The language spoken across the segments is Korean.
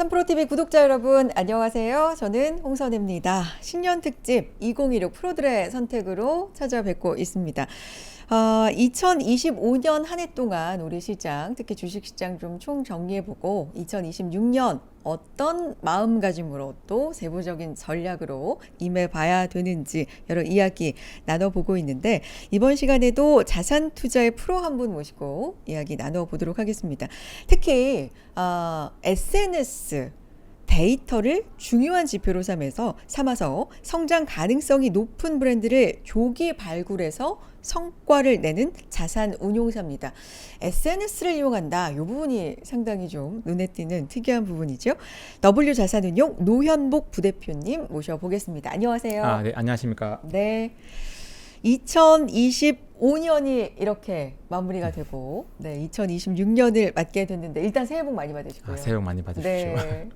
삼프로TV 구독자 여러분 안녕하세요. 저는 홍선혜입니다. 신년 특집 2016 프로들의 선택으로 찾아뵙고 있습니다. 2025년 한 해 동안 우리 시장, 특히 주식시장 좀 총정리해보고 2026년 어떤 마음가짐으로 또 세부적인 전략으로 임해봐야 되는지 여러 이야기 나눠보고 있는데, 이번 시간에도 자산 투자의 프로 한 분 모시고 이야기 나눠보도록 하겠습니다. 특히 SNS 데이터를 중요한 지표로 삼아서 성장 가능성이 높은 브랜드를 조기 발굴해서 성과를 내는 자산 운용사입니다. SNS를 이용한다. 이 부분이 상당히 좀 눈에 띄는 특이한 부분이죠. W자산운용 노현복 부대표님 모셔보겠습니다. 안녕하세요. 네, 안녕하십니까. 네. 2025년이 이렇게 마무리가 되고, 네, 2026년을 맞게 됐는데, 일단 새해 복 많이 받으시고요. 새해 복 많이 받으십시오. 네.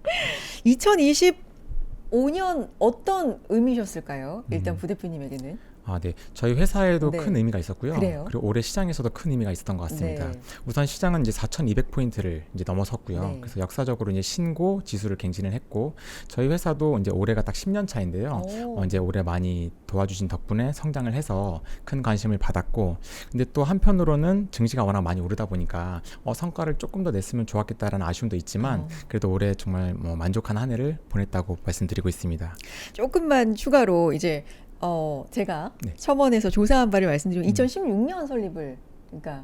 2025년 어떤 의미셨을까요? 일단 부대표님에게는. 네. 저희 회사에도 네. 큰 의미가 있었고요. 그래요? 그리고 올해 시장에서도 큰 의미가 있었던 것 같습니다. 네. 우선 시장은 이제 4,200포인트를 이제 넘어섰고요. 네. 그래서 역사적으로 이제 신고 지수를 갱신을 했고, 저희 회사도 이제 올해가 딱 10년 차인데요. 이제 올해 많이 도와주신 덕분에 성장을 해서 큰 관심을 받았고, 근데 또 한편으로는 증시가 워낙 많이 오르다 보니까 성과를 조금 더 냈으면 좋았겠다라는 아쉬움도 있지만, 그래도 올해 정말 만족한 한 해를 보냈다고 말씀드리고 있습니다. 조금만 추가로 이제 제가 네. 첨언해서 조사한 바를 말씀드리면 2016년 설립을 그러니까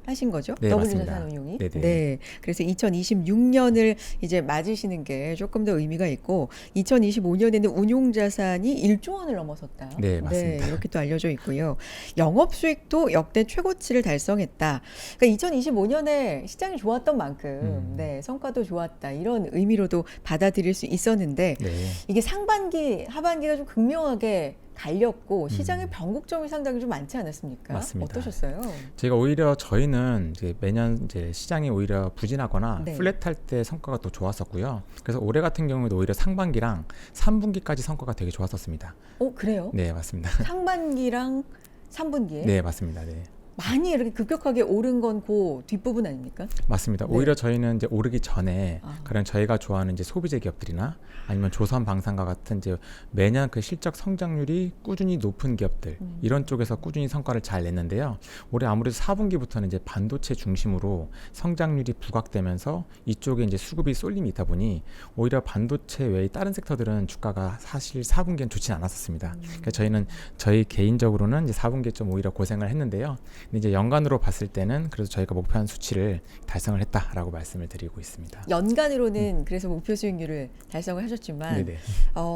하신 거죠? 네, 맞습니다. W자산운용이. 네네. 네. 그래서 2026년을 이제 맞으시는 게 조금 더 의미가 있고, 2025년에는 운용 자산이 1조 원을 넘어섰다. 네, 맞습니다. 네, 이렇게 또 알려져 있고요. 영업 수익도 역대 최고치를 달성했다. 그러니까 2025년에 시장이 좋았던 만큼 네, 성과도 좋았다. 이런 의미로도 받아들일 수 있었는데, 네. 이게 상반기, 하반기가 좀 극명하게 갈렸고 시장의 변곡점이 상당히 좀 많지 않았습니까? 맞습니다. 어떠셨어요? 제가 오히려 저희는 이제 매년 이제 시장이 오히려 부진하거나 네. 플랫할 때 성과가 또 좋았었고요. 그래서 올해 같은 경우에도 오히려 상반기랑 3분기까지 성과가 되게 좋았었습니다. 그래요? 네, 맞습니다. 상반기랑 3분기에 네, 맞습니다. 네. 많이 이렇게 급격하게 오른 건 그 뒷부분 아닙니까? 맞습니다. 네. 오히려 저희는 이제 오르기 전에 아. 가령 저희가 좋아하는 이제 소비재 기업들이나 아니면 조선 방산과 같은 이제 매년 그 실적 성장률이 꾸준히 높은 기업들 이런 쪽에서 꾸준히 성과를 잘 냈는데요. 올해 아무래도 4분기부터는 이제 반도체 중심으로 성장률이 부각되면서 이쪽에 이제 수급이 쏠림이 있다 보니 오히려 반도체 외의 다른 섹터들은 주가가 사실 4분기엔 좋지는 않았었습니다. 그러니까 저희 개인적으로는 이제 4분기에 좀 오히려 고생을 했는데요. 근데 이제 연간으로 봤을 때는 그래도 저희가 목표한 수치를 달성을 했다라고 말씀을 드리고 있습니다. 연간으로는 그래서 목표 수익률을 달성을 하셨지만 네네.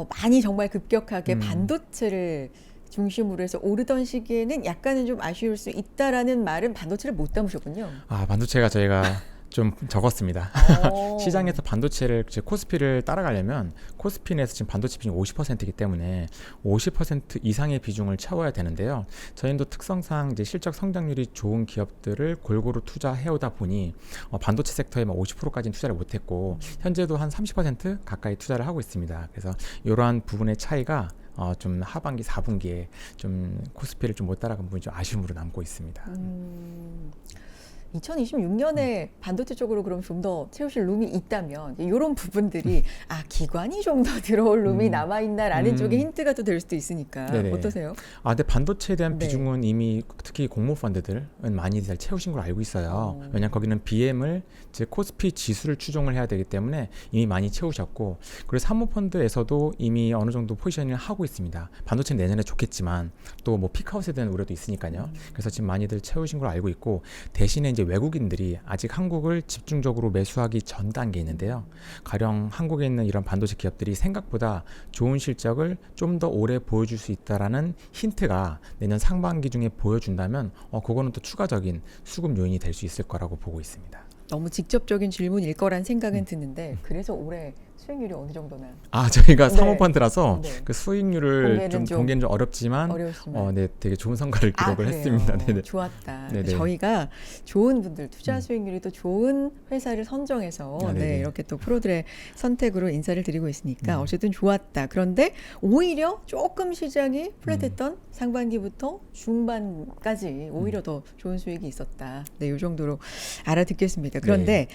많이 정말 급격하게 반도체를 중심으로 해서 오르던 시기에는 약간은 좀 아쉬울 수 있다라는 말은 반도체를 못 담으셨군요. 반도체가 저희가 좀 적었습니다. 시장에서 반도체를 코스피를 따라가려면 코스피 내에서 지금 반도체 비중이 50%이기 때문에 50% 이상의 비중을 채워야 되는데요. 저희도 특성상 이제 실적 성장률이 좋은 기업들을 골고루 투자해오다 보니 반도체 섹터에 50%까지는 투자를 못했고 현재도 한 30% 가까이 투자를 하고 있습니다. 그래서 이러한 부분의 차이가 좀 하반기 4분기에 좀 코스피를 좀 못 따라간 부분이 좀 아쉬움으로 남고 있습니다. 2026년에 반도체 쪽으로 그럼 좀 더 채우실 룸이 있다면 이런 부분들이 기관이 좀 더 들어올 룸이 남아있나라는 쪽에 힌트가 또 될 수도 있으니까. 네네. 어떠세요? 근데 반도체에 대한 네. 비중은 이미 특히 공모펀드들은 많이 잘 채우신 걸로 알고 있어요. 왜냐하면 거기는 BM을 즉 코스피 지수를 추종을 해야 되기 때문에 이미 많이 채우셨고, 그리고 사모펀드에서도 이미 어느 정도 포지셔닝을 하고 있습니다. 반도체는 내년에 좋겠지만 또 뭐 피크아웃에 대한 우려도 있으니까요. 그래서 지금 많이들 채우신 걸로 알고 있고, 대신에 이제 외국인들이 아직 한국을 집중적으로 매수하기 전 단계에 있는데요. 가령 한국에 있는 이런 반도체 기업들이 생각보다 좋은 실적을 좀 더 오래 보여줄 수 있다라는 힌트가 내년 상반기 중에 보여준다면 그거는 또 추가적인 수급 요인이 될 수 있을 거라고 보고 있습니다. 너무 직접적인 질문일 거란 생각은 드는데, 그래서 올해 수익률이 어느 정도나? 저희가 네. 사모펀드라서 네. 그 수익률을 공개는 좀 어렵지만 어려우시면 네, 되게 좋은 성과를 기록을 그래요? 했습니다. 네네. 좋았다. 네네. 저희가 좋은 분들, 투자 수익률이 또 좋은 회사를 선정해서 네네. 이렇게 또 프로들의 선택으로 인사를 드리고 있으니까 어쨌든 좋았다. 그런데 오히려 조금 시장이 플랫했던 상반기부터 중반까지 오히려 더 좋은 수익이 있었다. 네, 이 정도로 알아듣겠습니다. 그런데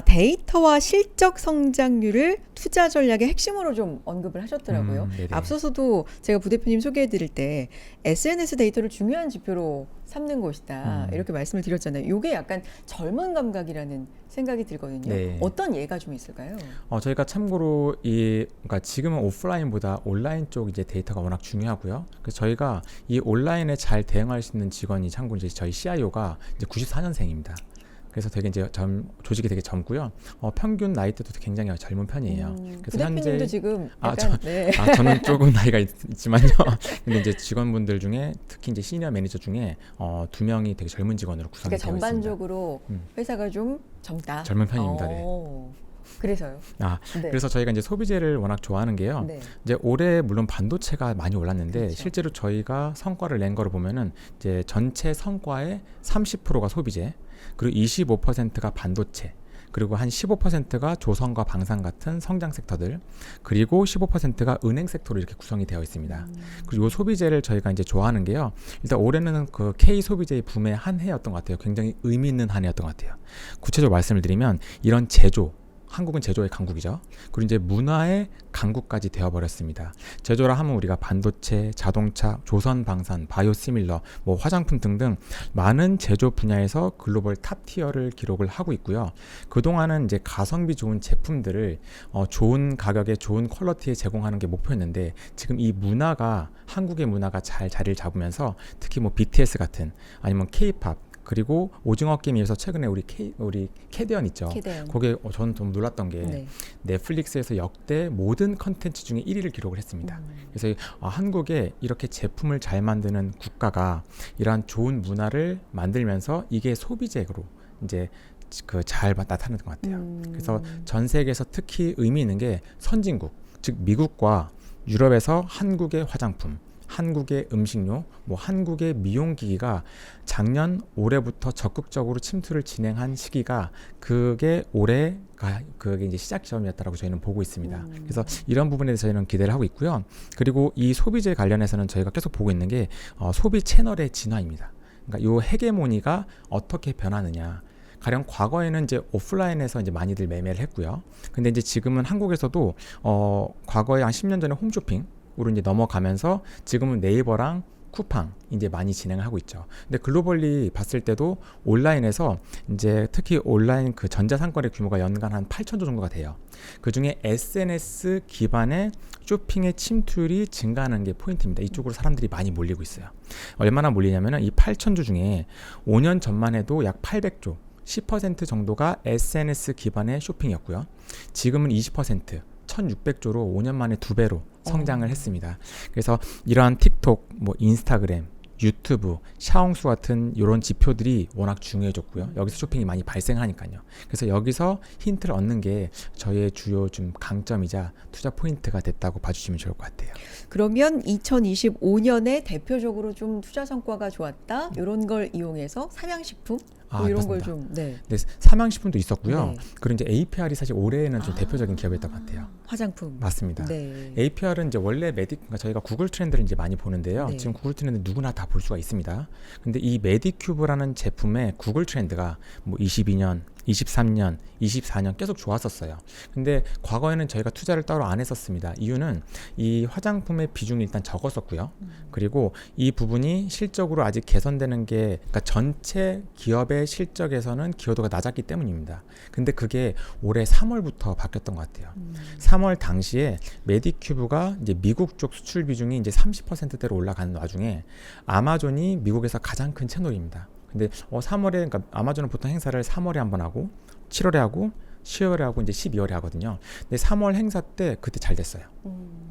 데이터와 실적 성장률을 투자 전략의 핵심으로 좀 언급을 하셨더라고요. 네네. 앞서서도 제가 부대표님 소개해드릴 때 SNS 데이터를 중요한 지표로 삼는 것이다. 이렇게 말씀을 드렸잖아요. 이게 약간 젊은 감각이라는 생각이 들거든요. 네. 어떤 예가 좀 있을까요? 저희가 참고로 그러니까 지금은 오프라인보다 온라인 쪽 이제 데이터가 워낙 중요하고요. 그래서 저희가 이 온라인에 잘 대응할 수 있는 직원이 참고 이제 저희 CIO가 이제 94년생입니다. 그래서 되게 이제 조직이 되게 젊고요. 평균 나이대도 굉장히 젊은 편이에요. 그래서 부대표님도 지금 약간 저는 조금 나이가 있지만요. 근데 이제 직원분들 중에 특히 이제 시니어 매니저 중에 2명이 되게 젊은 직원으로 구성이 되어 있습니다. 전반적으로 회사가 좀 젊다. 젊은 편입니다. 네. 그래서요. 네. 그래서 저희가 이제 소비재를 워낙 좋아하는 게요. 네. 이제 올해 물론 반도체가 많이 올랐는데 그렇죠. 실제로 저희가 성과를 낸 거를 보면은 이제 전체 성과의 30%가 소비재, 그리고 25%가 반도체, 그리고 한 15%가 조선과 방산 같은 성장 섹터들, 그리고 15%가 은행 섹터로 이렇게 구성이 되어 있습니다. 그리고 이 소비재를 저희가 이제 좋아하는 게요. 일단 올해는 그 K 소비재의 붐의 한 해였던 것 같아요. 굉장히 의미 있는 한 해였던 것 같아요. 구체적으로 말씀을 드리면 이런 제조, 한국은 제조의 강국이죠. 그리고 이제 문화의 강국까지 되어버렸습니다. 제조라 하면 우리가 반도체, 자동차, 조선 방산, 바이오시밀러, 뭐 화장품 등등 많은 제조 분야에서 글로벌 탑티어를 기록을 하고 있고요. 그동안은 이제 가성비 좋은 제품들을 좋은 가격에 좋은 퀄리티에 제공하는 게 목표였는데 지금 이 문화가 한국의 문화가 잘 자리를 잡으면서 특히 뭐 BTS 같은 아니면 K-팝 그리고 오징어 게임에서 최근에 우리 캐대언 있죠. 캐대언. 그게 저는 좀 놀랐던 게 네. 넷플릭스에서 역대 모든 컨텐츠 중에 1위를 기록을 했습니다. 그래서 한국에 이렇게 제품을 잘 만드는 국가가 이러한 좋은 문화를 만들면서 이게 소비재로 이제 잘 나타나는 것 같아요. 그래서 전 세계에서 특히 의미 있는 게 선진국, 즉 미국과 유럽에서 한국의 화장품, 한국의 음식료, 뭐 한국의 미용기기가 작년 올해부터 적극적으로 침투를 진행한 시기가 그게 올해가 그게 이제 시작 지점이었다라고 저희는 보고 있습니다. 그래서 이런 부분에 대해서 저희는 기대를 하고 있고요. 그리고 이 소비재 관련해서는 저희가 계속 보고 있는 게 소비 채널의 진화입니다. 그러니까 이 헤게모니가 어떻게 변하느냐. 가령 과거에는 이제 오프라인에서 이제 많이들 매매를 했고요. 근데 이제 지금은 한국에서도 과거에 한 10년 전에 홈쇼핑 으로 이제 넘어가면서 지금은 네이버랑 쿠팡 이제 많이 진행을 하고 있죠. 근데 글로벌리 봤을 때도 온라인에서 이제 특히 온라인 그 전자상거래 규모가 연간 한 8천조 정도가 돼요. 그 중에 SNS 기반의 쇼핑의 침투율이 증가하는 게 포인트입니다. 이쪽으로 사람들이 많이 몰리고 있어요. 얼마나 몰리냐면은 이 8천조 중에 5년 전만 해도 약 800조, 10% 정도가 SNS 기반의 쇼핑이었고요. 지금은 20%, 1600조로 5년 만에 2배로 성장을 했습니다. 그래서 이러한 틱톡, 뭐 인스타그램, 유튜브, 샤옹수 같은 이런 지표들이 워낙 중요해졌고요. 여기서 쇼핑이 많이 발생하니까요. 그래서 여기서 힌트를 얻는 게 저희의 주요 좀 강점이자 투자 포인트가 됐다고 봐주시면 좋을 것 같아요. 그러면 2025년에 대표적으로 좀 투자 성과가 좋았다 이런 걸 이용해서 삼양식품 뭐 이런 걸 좀 네, 삼양식품도 있었고요. 네. 그리고 이제 APR이 사실 올해에는 좀 대표적인 기업이었던 것 같아요. 화장품 맞습니다. 네. APR은 이제 원래 그러니까 저희가 구글 트렌드를 이제 많이 보는데요. 네. 지금 구글 트렌드 누구나 다 볼 수가 있습니다. 근데 이 메디큐브라는 제품의 구글 트렌드가 뭐 22년, 23년, 24년 계속 좋았었어요. 근데 과거에는 저희가 투자를 따로 안 했었습니다. 이유는 이 화장품의 비중이 일단 적었었고요. 그리고 이 부분이 실적으로 아직 개선되는 게 그러니까 전체 기업의 실적에서는 기여도가 낮았기 때문입니다. 근데 그게 올해 3월부터 바뀌었던 것 같아요. 3월 당시에 메디큐브가 이제 미국 쪽 수출 비중이 이제 30%대로 올라가는 와중에 아마존이 미국에서 가장 큰 채널입니다. 근데 3월에 그러니까 아마존은 보통 행사를 3월에 한번 하고 7월에 하고 10월에 하고 이제 12월에 하거든요. 근데 3월 행사 때 그때 잘 됐어요.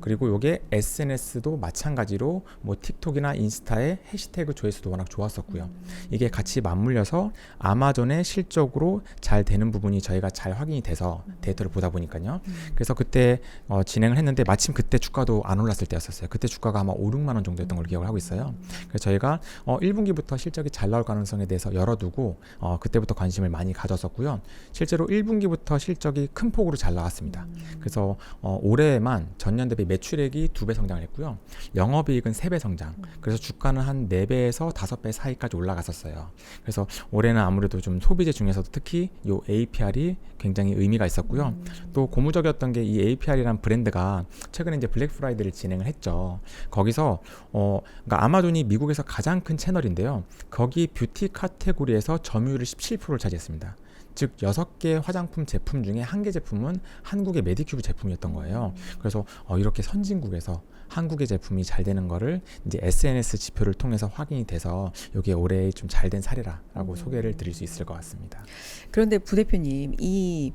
그리고 요게 SNS도 마찬가지로 뭐 틱톡이나 인스타의 해시태그 조회수도 워낙 좋았었고요. 이게 같이 맞물려서 아마존의 실적으로 잘 되는 부분이 저희가 잘 확인이 돼서 데이터를 보다 보니까요. 그래서 그때 진행을 했는데 마침 그때 주가도 안 올랐을 때였었어요. 그때 주가가 아마 5, 6만 원 정도였던 걸 기억을 하고 있어요. 그래서 저희가 1분기부터 실적이 잘 나올 가능성에 대해서 열어두고 그때부터 관심을 많이 가졌었고요. 실제로 1분기부터 실적이 큰 폭으로 잘 나왔습니다. 그래서 올해만 전년 대비 매출액이 2배 성장을 했고요. 영업이익은 3배 성장. 그래서 주가는 한 4배에서 5배 사이까지 올라갔었어요. 그래서 올해는 아무래도 좀 소비재 중에서도 특히 이 APR이 굉장히 의미가 있었고요. 또 고무적이었던 게 이 APR이라는 브랜드가 최근에 이제 블랙 프라이데이를 진행을 했죠. 거기서 그러니까 아마존이 미국에서 가장 큰 채널인데요. 거기 뷰티 카테고리에서 점유율을 17%를 차지했습니다. 즉 6개 화장품 제품 중에 1개 제품은 한국의 메디큐브 제품이었던 거예요. 그래서 이렇게 선진국에서 한국의 제품이 잘 되는 거를 이제 SNS 지표를 통해서 확인이 돼서 이게 올해 좀 잘 된 사례라고 소개를 드릴 수 있을 것 같습니다. 그런데 부대표님, 이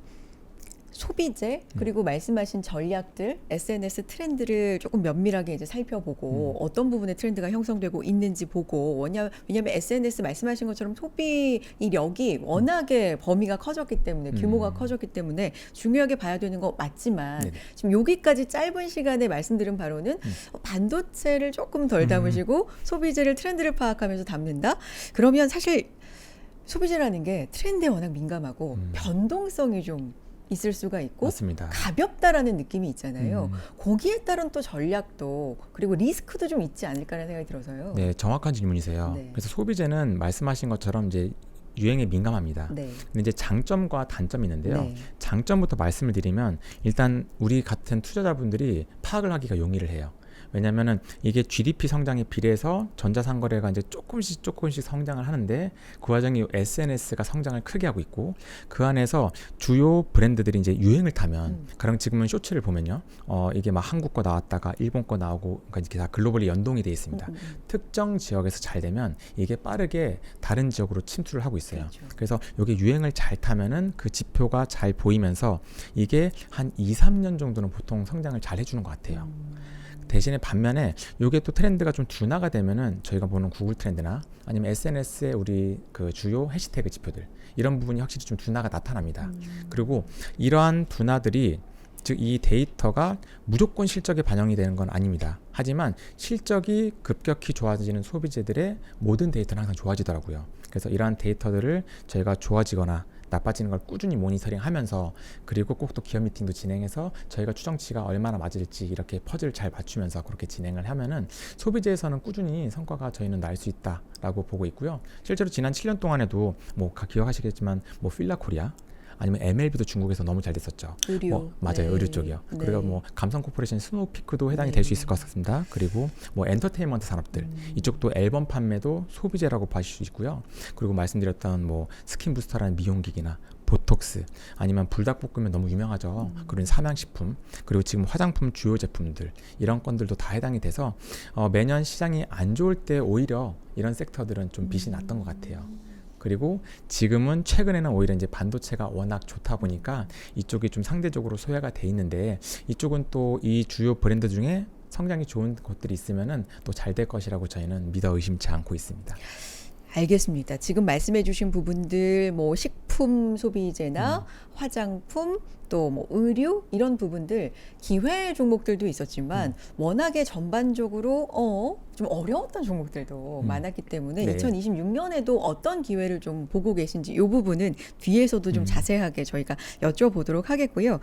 소비재 그리고 말씀하신 전략들, SNS 트렌드를 조금 면밀하게 이제 살펴보고 어떤 부분에 트렌드가 형성되고 있는지 보고 왜냐하면 SNS 말씀하신 것처럼 소비 이력이 워낙에 범위가 커졌기 때문에 규모가 커졌기 때문에 중요하게 봐야 되는 거 맞지만 네네. 지금 여기까지 짧은 시간에 말씀드린 바로는 반도체를 조금 덜 담으시고 소비재를 트렌드를 파악하면서 담는다? 그러면 사실 소비재라는 게 트렌드에 워낙 민감하고 변동성이 좀 있을 수가 있고 맞습니다. 가볍다라는 느낌이 있잖아요. 거기에 따른 또 전략도 그리고 리스크도 좀 있지 않을까라는 생각이 들어서요. 네, 정확한 질문이세요. 네. 그래서 소비재는 말씀하신 것처럼 이제 유행에 민감합니다. 네. 근데 이제 장점과 단점이 있는데요. 네. 장점부터 말씀을 드리면 일단 우리 같은 투자자분들이 파악을 하기가 용이를 해요. 왜냐면은 이게 GDP 성장에 비례해서 전자상거래가 이제 조금씩 성장을 하는데 그 와중에 SNS가 성장을 크게 하고 있고 그 안에서 주요 브랜드들이 이제 유행을 타면 가령 지금은 쇼츠를 보면요. 이게 막 한국 거 나왔다가 일본 거 나오고 그러니까 이게 다 글로벌리 연동이 돼 있습니다. 특정 지역에서 잘 되면 이게 빠르게 다른 지역으로 침투를 하고 있어요. 그렇죠. 그래서 이게 유행을 잘 타면은 그 지표가 잘 보이면서 이게 한 2, 3년 정도는 보통 성장을 잘 해주는 것 같아요. 대신에 반면에 이게 또 트렌드가 좀 둔화가 되면은 저희가 보는 구글 트렌드나 아니면 SNS의 우리 그 주요 해시태그 지표들 이런 부분이 확실히 좀 둔화가 나타납니다. 그리고 이러한 둔화들이 즉 이 데이터가 무조건 실적에 반영이 되는 건 아닙니다. 하지만 실적이 급격히 좋아지는 소비재들의 모든 데이터는 항상 좋아지더라고요. 그래서 이러한 데이터들을 저희가 좋아지거나 나빠지는 걸 꾸준히 모니터링하면서 그리고 꼭 또 기업 미팅도 진행해서 저희가 추정치가 얼마나 맞을지 이렇게 퍼즐을 잘 맞추면서 그렇게 진행을 하면은 소비재에서는 꾸준히 성과가 저희는 날 수 있다라고 보고 있고요. 실제로 지난 7년 동안에도 뭐 기억하시겠지만 뭐 필라코리아 아니면 MLB도 중국에서 너무 잘 됐었죠. 의류. 맞아요. 네. 의류 쪽이요. 네. 그리고 뭐 감성 코퍼레이션 스노우피크도 해당이 네. 될 수 있을 것 같습니다. 그리고 뭐 엔터테인먼트 산업들 이쪽도 앨범 판매도 소비재라고 봐주실 수 있고요. 그리고 말씀드렸던 뭐 스킨 부스터라는 미용기기나 보톡스 아니면 불닭볶음면 너무 유명하죠. 그런 삼양식품 그리고 지금 화장품 주요 제품들 이런 건들도 다 해당이 돼서 매년 시장이 안 좋을 때 오히려 이런 섹터들은 좀 빛이 났던 것 같아요. 그리고 지금은 최근에는 오히려 이제 반도체가 워낙 좋다 보니까 이쪽이 좀 상대적으로 소외가 돼 있는데 이쪽은 또 이 주요 브랜드 중에 성장이 좋은 곳들이 있으면은 또 잘 될 것이라고 저희는 믿어 의심치 않고 있습니다. 알겠습니다. 지금 말씀해 주신 부분들 뭐 식품 소비재나 화장품 또 뭐 의류 이런 부분들 기회 종목들도 있었지만 워낙에 전반적으로 좀 어려웠던 종목들도 많았기 때문에 네. 2026년에도 어떤 기회를 좀 보고 계신지 이 부분은 뒤에서도 좀 자세하게 저희가 여쭤보도록 하겠고요.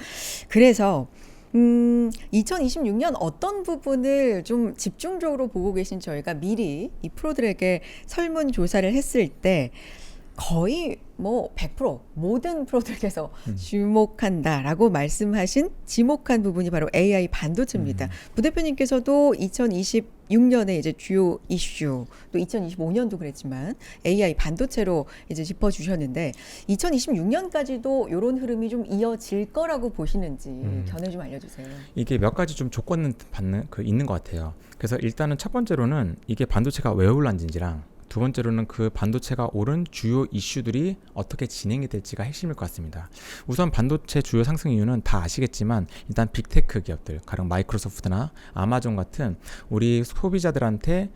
그래서 2026년 어떤 부분을 좀 집중적으로 보고 계신 저희가 미리 이 프로들에게 설문조사를 했을 때 거의 뭐 100% 모든 프로들께서 주목한다라고 말씀하신 지목한 부분이 바로 AI 반도체입니다. 부대표님께서도 2026년에 이제 주요 이슈 또 2025년도 그랬지만 AI 반도체로 이제 짚어주셨는데 2026년까지도 이런 흐름이 좀 이어질 거라고 보시는지 견해 좀 알려주세요. 이게 몇 가지 좀 조건은 있는 것 같아요. 그래서 일단은 첫 번째로는 이게 반도체가 왜 올랐는지랑 두 번째로는 그 반도체가 오른 주요 이슈들이 어떻게 진행이 될지가 핵심일 것 같습니다. 우선 반도체 주요 상승 이유는 다 아시겠지만 일단 빅테크 기업들, 가령 마이크로소프트나 아마존 같은 우리 소비자들한테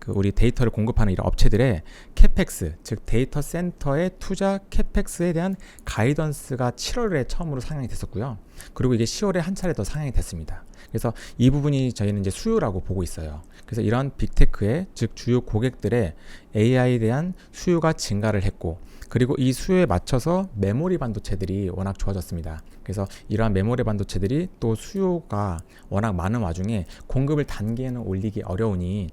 우리 데이터를 공급하는 이런 업체들의 캐펙스, 즉 데이터 센터의 투자 캐펙스에 대한 가이던스가 7월에 처음으로 상향이 됐었고요. 그리고 이게 10월에 한 차례 더 상향이 됐습니다. 그래서 이 부분이 저희는 이제 수요라고 보고 있어요. 그래서 이런 빅테크의, 즉 주요 고객들의 AI에 대한 수요가 증가를 했고, 그리고 이 수요에 맞춰서 메모리 반도체들이 워낙 좋아졌습니다. 그래서 이러한 메모리 반도체들이 또 수요가 워낙 많은 와중에 공급을 단기에는 올리기 어려우니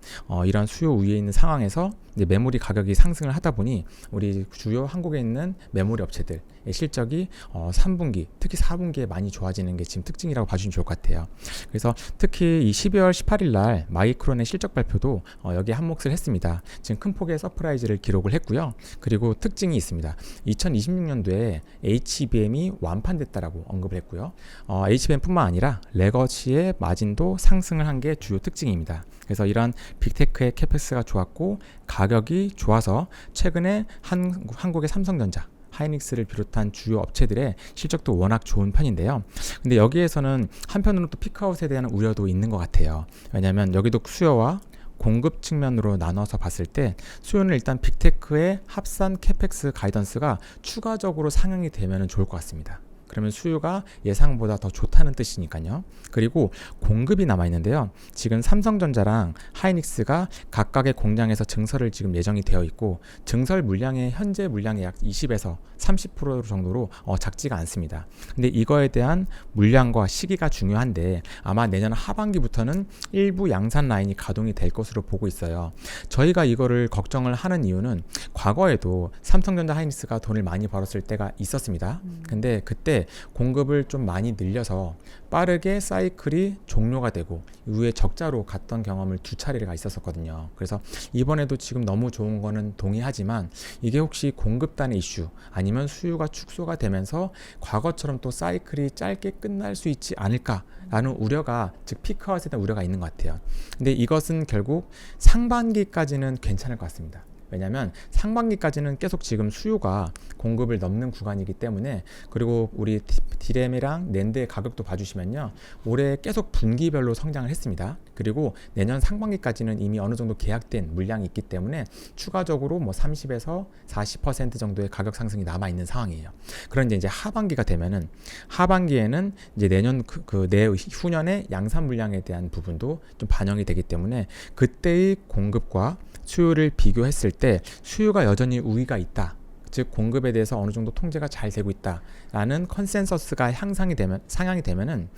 이러한 수요 위에 있는 상황에서 이제 메모리 가격이 상승을 하다 보니 우리 주요 한국에 있는 메모리 업체들의 실적이 3분기, 특히 4분기에 많이 좋아지는 게 지금 특징이라고 봐주시면 좋을 것 같아요. 그래서 특히 이 12월 18일 날 마이크론의 실적 발표도 여기에 한몫을 했습니다. 지금 큰 폭의 서프라이즈를 기록을 했고요. 그리고 특징이 있습니다. 2026년도에 HBM이 완판됐다라고 언급을 했고요. HBM뿐만 아니라 레거시의 마진도 상승을 한 게 주요 특징입니다. 그래서 이러한 빅테크의 캐펙스가 좋았고 가격이 좋아서 최근에 한국의 삼성전자, 하이닉스를 비롯한 주요 업체들의 실적도 워낙 좋은 편인데요. 근데 여기에서는 한편으로는 또 피크아웃에 대한 우려도 있는 것 같아요. 왜냐하면 여기도 수요와 공급 측면으로 나눠서 봤을 때 수요는 일단 빅테크의 합산 캐펙스 가이던스가 추가적으로 상향이 되면 좋을 것 같습니다. 그러면 수요가 예상보다 더 좋다는 뜻이니까요. 그리고 공급이 남아있는데요. 지금 삼성전자랑 하이닉스가 각각의 공장에서 증설을 지금 예정이 되어 있고 증설 물량의 현재 물량의 약 20에서 30% 정도로 작지가 않습니다. 근데 이거에 대한 물량과 시기가 중요한데 아마 내년 하반기부터는 일부 양산 라인이 가동이 될 것으로 보고 있어요. 저희가 이거를 걱정을 하는 이유는 과거에도 삼성전자, 하이닉스가 돈을 많이 벌었을 때가 있었습니다. 근데 그때 공급을 좀 많이 늘려서 빠르게 사이클이 종료가 되고 이후에 적자로 갔던 경험을 두 차례가 있었거든요. 그래서 이번에도 지금 너무 좋은 거는 동의하지만 이게 혹시 공급단의 이슈 아니면 수요가 축소가 되면서 과거처럼 또 사이클이 짧게 끝날 수 있지 않을까라는 우려가, 즉 피크아웃에 대한 우려가 있는 것 같아요. 근데 이것은 결국 상반기까지는 괜찮을 것 같습니다. 왜냐하면 상반기까지는 계속 지금 수요가 공급을 넘는 구간이기 때문에, 그리고 우리 디램이랑 낸드의 가격도 봐주시면요, 올해 계속 분기별로 성장을 했습니다. 그리고 내년 상반기까지는 이미 어느 정도 계약된 물량이 있기 때문에 추가적으로 뭐 30에서 40% 정도의 가격 상승이 남아 있는 상황이에요. 그런데 이제 하반기가 되면은, 하반기에는 이제 내년 내후년의 양산 물량에 대한 부분도 좀 반영이 되기 때문에 그때의 공급과 수요를 비교했을 때 수요가 여전히 우위가 있다, 즉 공급에 대해서 어느 정도 통제가 잘 되고 있다라는 컨센서스가 상향이 되면은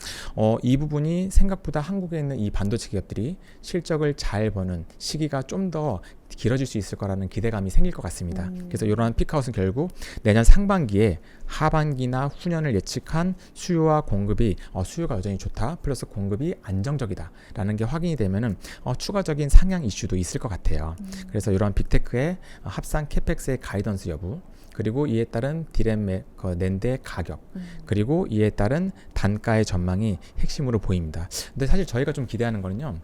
이 부분이 생각보다 한국에 있는 이 반도체 기업들이 실적을 잘 버는 시기가 좀 더 길어질 수 있을 거라는 기대감이 생길 것 같습니다. 그래서 이러한 피크아웃은 결국 내년 상반기에 하반기나 후년을 예측한 수요와 공급이 수요가 여전히 좋다 플러스 공급이 안정적이다라는 게 확인이 되면은 추가적인 상향 이슈도 있을 것 같아요. 그래서 이러한 빅테크의 합산 캐펙스의 가이던스 여부, 그리고 이에 따른 디램 낸드의 가격, 그리고 이에 따른 단가의 전망이 핵심으로 보입니다. 근데 사실 저희가 좀 기대하는 거는요,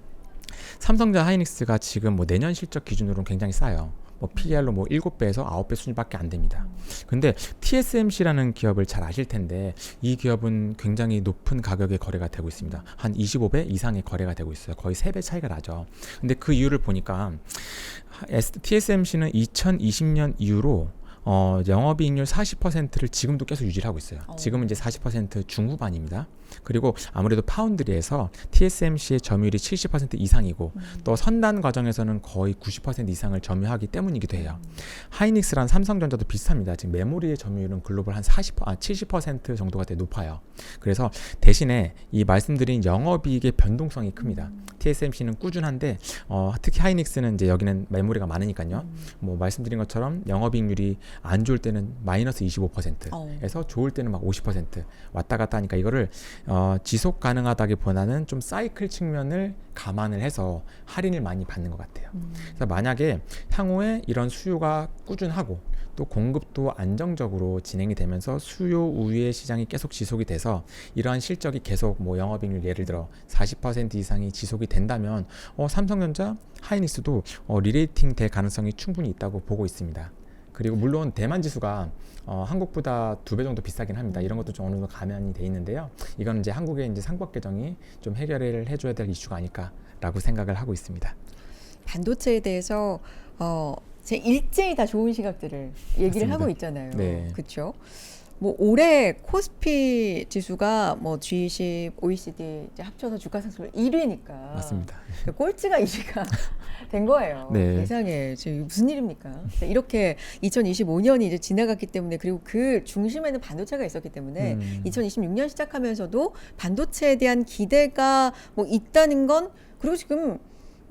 삼성전자, 하이닉스가 지금 뭐 내년 실적 기준으로는 굉장히 싸요. 뭐 PER로 뭐 7배에서 9배 수준밖에 안 됩니다. 근데 TSMC라는 기업을 잘 아실 텐데 이 기업은 굉장히 높은 가격에 거래가 되고 있습니다. 한 25배 이상의 거래가 되고 있어요. 거의 3배 차이가 나죠. 근데 그 이유를 보니까 TSMC는 2020년 이후로 영업이익률 40%를 지금도 계속 유지를 하고 있어요. 지금은 이제 40% 중후반입니다. 그리고 아무래도 파운드리에서 TSMC의 점유율이 70% 이상이고 또 선단 과정에서는 거의 90% 이상을 점유하기 때문이기도 해요. 하이닉스랑 삼성전자도 비슷합니다. 지금 메모리의 점유율은 글로벌 한 70% 정도가 되게 높아요. 그래서 대신에 이 말씀드린 영업이익의 변동성이 큽니다. TSMC는 꾸준한데 특히 하이닉스는 이제 여기는 메모리가 많으니까요. 뭐 말씀드린 것처럼 영업이익률이 안 좋을 때는 마이너스 25%에서 좋을 때는 막 50% 왔다 갔다 하니까 이거를 지속 가능하다기보다는 좀 사이클 측면을 감안을 해서 할인을 많이 받는 것 같아요. 그래서 만약에 향후에 이런 수요가 꾸준하고 또 공급도 안정적으로 진행이 되면서 수요 우위의 시장이 계속 지속이 돼서 이러한 실적이 계속 뭐 영업이익률 예를 들어 40% 이상이 지속이 된다면 삼성전자, 하이닉스도 리레이팅 될 가능성이 충분히 있다고 보고 있습니다. 그리고 물론 대만 지수가 한국보다 2배 정도 비싸긴 합니다. 이런 것도 좀 어느 정도 감안이 돼 있는데요. 이건 이제 한국의 이제 상법 개정이 좀 해결을 해줘야 될 이슈가 아닐까라고 생각을 하고 있습니다. 반도체에 대해서 제 일제히 다 좋은 시각들을 얘기를 맞습니다. 하고 있잖아요. 네. 그렇죠? 뭐 올해 코스피 지수가 뭐 G20, OECD 이제 합쳐서 주가 상승률 1위니까 맞습니다. 꼴찌가 1위가 된 거예요. 네. 세상에 지금 무슨 일입니까? 이렇게 2025년이 이제 지나갔기 때문에 그리고 그 중심에는 반도체가 있었기 때문에 2026년 시작하면서도 반도체에 대한 기대가 뭐 있다는 건 그리고 지금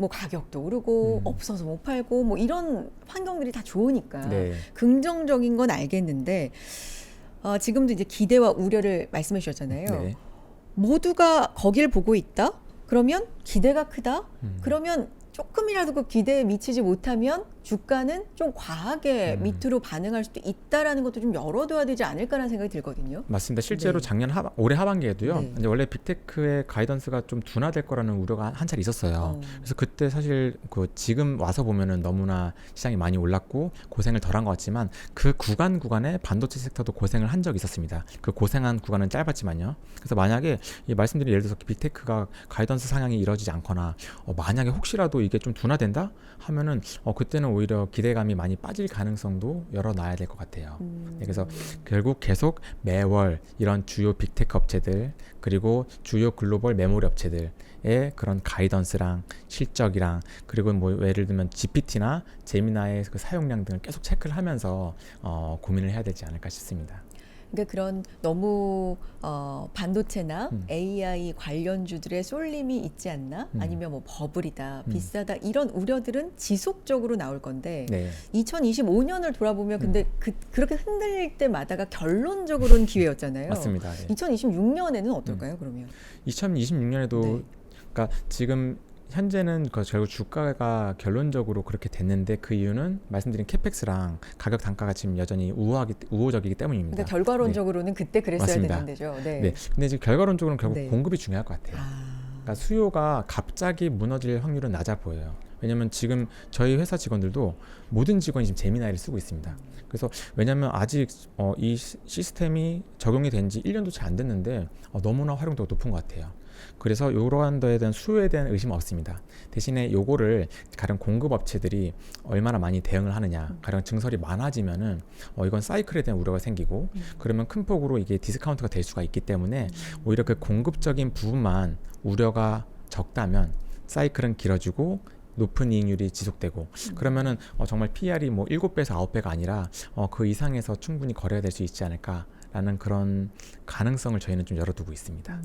뭐 가격도 오르고 없어서 못 팔고 뭐 이런 환경들이 다 좋으니까 네. 긍정적인 건 알겠는데 지금도 이제 기대와 우려를 말씀해 주셨잖아요. 네. 모두가 거길 보고 있다? 그러면 기대가 크다? 그러면 조금이라도 그 기대에 미치지 못하면 주가는 좀 과하게 밑으로 반응할 수도 있다라는 것도 좀 열어둬야 되지 않을까라는 생각이 들거든요. 맞습니다. 실제로 네. 작년 올해 하반기에도요. 네. 이제 원래 빅테크의 가이던스가 좀 둔화될 거라는 우려가 한 차례 있었어요. 그래서 그때 사실 지금 와서 보면은 너무나 시장이 많이 올랐고 고생을 덜한 것 같지만 그 구간에 반도체 섹터도 고생을 한 적이 있었습니다. 그 고생한 구간은 짧았지만요. 그래서 만약에 말씀드린 예를 들어서 빅테크가 가이던스 상향이 이루어지지 않거나 만약에 혹시라도 이게 좀 둔화된다 하면은 그때는 오히려 기대감이 많이 빠질 가능성도 열어놔야 될 것 같아요. 네, 그래서 결국 계속 매월 이런 주요 빅테크 업체들 그리고 주요 글로벌 메모리 업체들의 그런 가이던스랑 실적이랑 그리고 뭐 예를 들면 GPT나 제미나의 그 사용량 등을 계속 체크를 하면서 고민을 해야 되지 않을까 싶습니다. 그러니까 그런 너무 반도체나 AI 관련주들의 쏠림이 있지 않나? 아니면 뭐 버블이다, 비싸다 이런 우려들은 지속적으로 나올 건데 네. 2025년을 돌아보면 근데 그렇게 흔들릴 때마다가 결론적으로는 기회였잖아요. 맞습니다. 네. 2026년에는 어떨까요? 그러면 2026년에도 네. 그러니까 지금 현재는 결국 주가가 결론적으로 그렇게 됐는데 그 이유는 말씀드린 캐펙스랑 가격 단가가 지금 여전히 우호적이기 때문입니다. 그러니까 결과론적으로는 그때 그랬어야 맞습니다. 되는 데죠. 네. 네. 근데 지금 결과론적으로는 결국 네. 공급이 중요할 것 같아요. 그러니까 수요가 갑자기 무너질 확률은 낮아 보여요. 왜냐하면 지금 저희 회사 직원들도 모든 직원이 지금 제미나이를 쓰고 있습니다. 그래서 왜냐하면 아직 이 시스템이 적용이 된 지 1년도 채 안 됐는데 너무나 활용도가 높은 것 같아요. 그래서 이러한 데에 대한 수요에 대한 의심은 없습니다. 대신에 요거를 가령 공급 업체들이 얼마나 많이 대응을 하느냐, 가령 증설이 많아지면은 이건 사이클에 대한 우려가 생기고 그러면 큰 폭으로 이게 디스카운트가 될 수가 있기 때문에 오히려 그 공급적인 부분만 우려가 적다면 사이클은 길어지고 높은 이익률이 지속되고 그러면은 정말 PR이 뭐 7배에서 9배가 아니라 그 이상에서 충분히 거래가 될 수 있지 않을까라는 그런 가능성을 저희는 좀 열어두고 있습니다.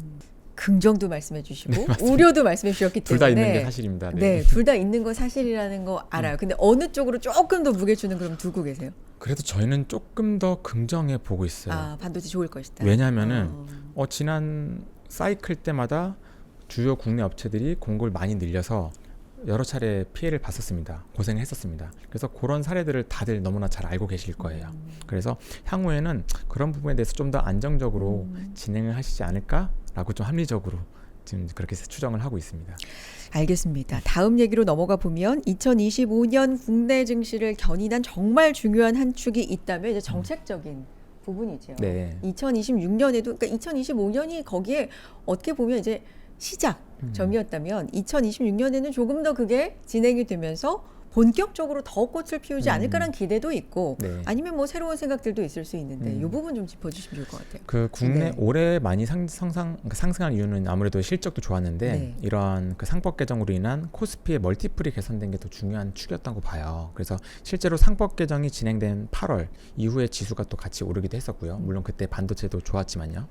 긍정도 말씀해 주시고 네, 우려도 말씀해 주셨기 때문에 둘 다 있는 게 사실입니다. 네, 둘 다 있는 건 사실이라는 거 알아요. 근데 어느 쪽으로 조금 더 무게추는 그럼 두고 계세요? 그래도 저희는 조금 더 긍정해 보고 있어요. 아, 반도체 좋을 것이다. 왜냐하면은 지난 사이클 때마다 주요 국내 업체들이 공급을 많이 늘려서 여러 차례 피해를 봤었습니다. 고생을 했었습니다. 그래서 그런 사례들을 다들 너무나 잘 알고 계실 거예요. 그래서 향후에는 그런 부분에 대해서 좀 더 안정적으로 진행을 하시지 않을까라고 좀 합리적으로 지금 그렇게 추정을 하고 있습니다. 알겠습니다. 다음 얘기로 넘어가 보면 2025년 국내 증시를 견인한 정말 중요한 한 축이 있다면 이제 정책적인 부분이죠. 네. 2026년에도 그러니까 2025년이 거기에 어떻게 보면 이제 시작점이었다면 2026년에는 조금 더 그게 진행이 되면서 본격적으로 더 꽃을 피우지 않을까라는 기대도 있고 네. 아니면 뭐 새로운 생각들도 있을 수 있는데 이 부분 좀 짚어주시면 좋을 것 같아요. 그 국내 네. 올해 많이 상승한 이유는 아무래도 실적도 좋았는데 네. 이러한 그 상법 개정으로 인한 코스피의 멀티플이 개선된 게 더 중요한 축이었다고 봐요. 그래서 실제로 상법 개정이 진행된 8월 이후에 지수가 또 같이 오르기도 했었고요. 물론 그때 반도체도 좋았지만요.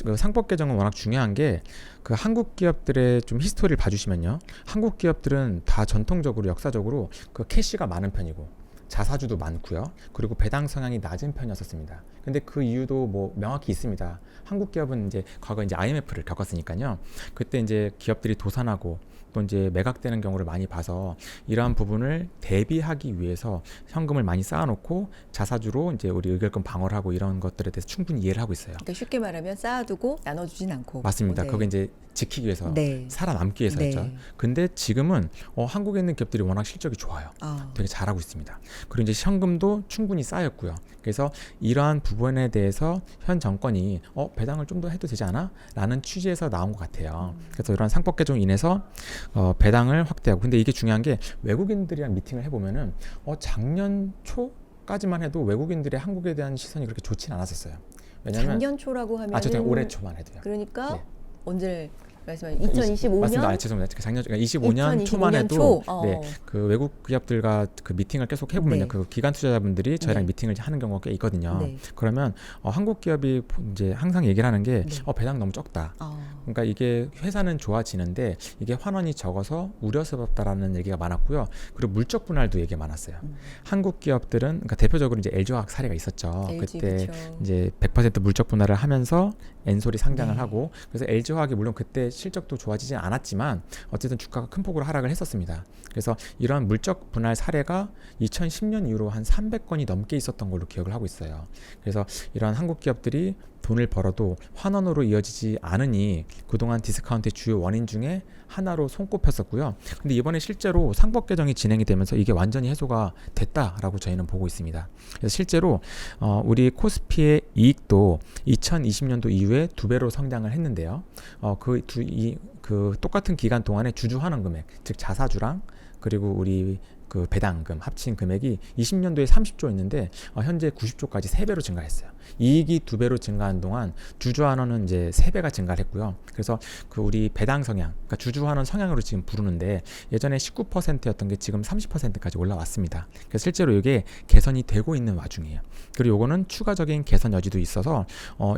그 상법 개정은 워낙 중요한 게 그 한국 기업들의 좀 히스토리를 봐주시면요. 한국 기업들은 다 전통적으로 역사적으로 그 캐시가 많은 편이고 자사주도 많고요. 그리고 배당 성향이 낮은 편이었었습니다. 근데 그 이유도 뭐 명확히 있습니다. 한국 기업은 이제 과거 이제 IMF를 겪었으니까요. 그때 이제 기업들이 도산하고 또 이제 매각되는 경우를 많이 봐서 이러한 부분을 대비하기 위해서 현금을 많이 쌓아놓고 자사주로 이제 우리 의결권 방어를 하고 이런 것들에 대해서 충분히 이해를 하고 있어요. 그러니까 쉽게 말하면 쌓아두고 나눠주진 않고. 맞습니다. 네. 그게 이제 지키기 위해서 네. 살아남기 위해서였죠. 네. 근데 지금은 한국에 있는 기업들이 워낙 실적이 좋아요. 되게 잘하고 있습니다. 그리고 이제 현금도 충분히 쌓였고요. 그래서 이러한 부분에 대해서 현 정권이 배당을 좀 더 해도 되지 않아? 라는 취지에서 나온 것 같아요. 그래서 이런 상법 개정으로 인해서 배당을 확대하고, 근데 이게 중요한 게 외국인들이랑 미팅을 해보면은 작년 초까지만 해도 외국인들의 한국에 대한 시선이 그렇게 좋지는 않았었어요. 왜냐면 작년 초라고 하면 죄송해요. 올해 초만 해도요. 그러니까 네. 언제 말씀하신 2025년? 맞습니다. 죄송합니다. 작년 25년 초만 2025년 해도 초? 네, 그 외국 기업들과 그 미팅을 계속 해보면요, 네. 그 기관 투자자분들이 저희랑 네. 미팅을 하는 경우가 꽤 있거든요. 네. 그러면 한국 기업이 이제 항상 얘기를 하는 게 네. 배당 너무 적다. 그러니까 이게 회사는 좋아지는데 이게 환원이 적어서 우려스럽다라는 얘기가 많았고요. 그리고 물적 분할도 얘기가 많았어요. 한국 기업들은 그러니까 대표적으로 이제 LG화학 사례가 있었죠. LG, 그때 그쵸. 이제 100% 물적 분할을 하면서 엔솔이 상장을 네. 하고, 그래서 LG화학이 물론 그때 실적도 좋아지지 않았지만 어쨌든 주가가 큰 폭으로 하락을 했었습니다. 그래서 이러한 물적 분할 사례가 2010년 이후로 한 300건이 넘게 있었던 걸로 기억을 하고 있어요. 그래서 이러한 한국 기업들이 돈을 벌어도 환원으로 이어지지 않으니 그동안 디스카운트의 주요 원인 중에 하나로 손꼽혔었고요. 근데 이번에 실제로 상법 개정이 진행이 되면서 이게 완전히 해소가 됐다라고 저희는 보고 있습니다. 그래서 실제로 우리 코스피의 이익도 2020년도 이후에 2배로 성장을 했는데요. 그 똑같은 기간 동안에 주주 환원 금액, 즉 자사주랑 그리고 우리 그 배당금 합친 금액이 20년도에 30조였는데 현재 90조까지 3배로 증가했어요. 이익이 2배로 증가한 동안 주주 환원은 이제 3배가 증가를 했고요. 그래서 그 우리 배당 성향, 그러니까 주주 환원 성향으로 지금 부르는데 예전에 19%였던 게 지금 30%까지 올라왔습니다. 그래서 실제로 이게 개선이 되고 있는 와중이에요. 그리고 요거는 추가적인 개선 여지도 있어서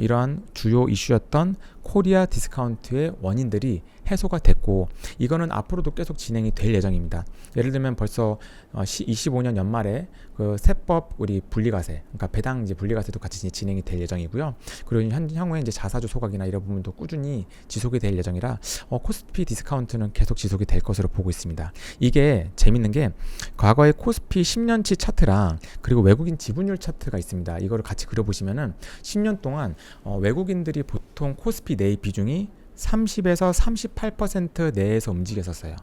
이러한 주요 이슈였던 코리아 디스카운트의 원인들이 해소가 됐고, 이거는 앞으로도 계속 진행이 될 예정입니다. 예를 들면 벌써 25년 연말에 그 세법 우리 분리과세, 그러니까 배당 이제 분리과세도 같이 진행이 될 예정이고요. 그리고 향후에 이제 자사주 소각이나 이런 부분도 꾸준히 지속이 될 예정이라 코스피 디스카운트는 계속 지속이 될 것으로 보고 있습니다. 이게 재밌는 게 과거의 코스피 10년치 차트랑 그리고 외국인 지분율 차트가 있습니다. 이거를 같이 그려보시면은 10년 동안 외국인들이 보통 코스피 내의 비중이 30에서 38% 내에서 움직였었어요.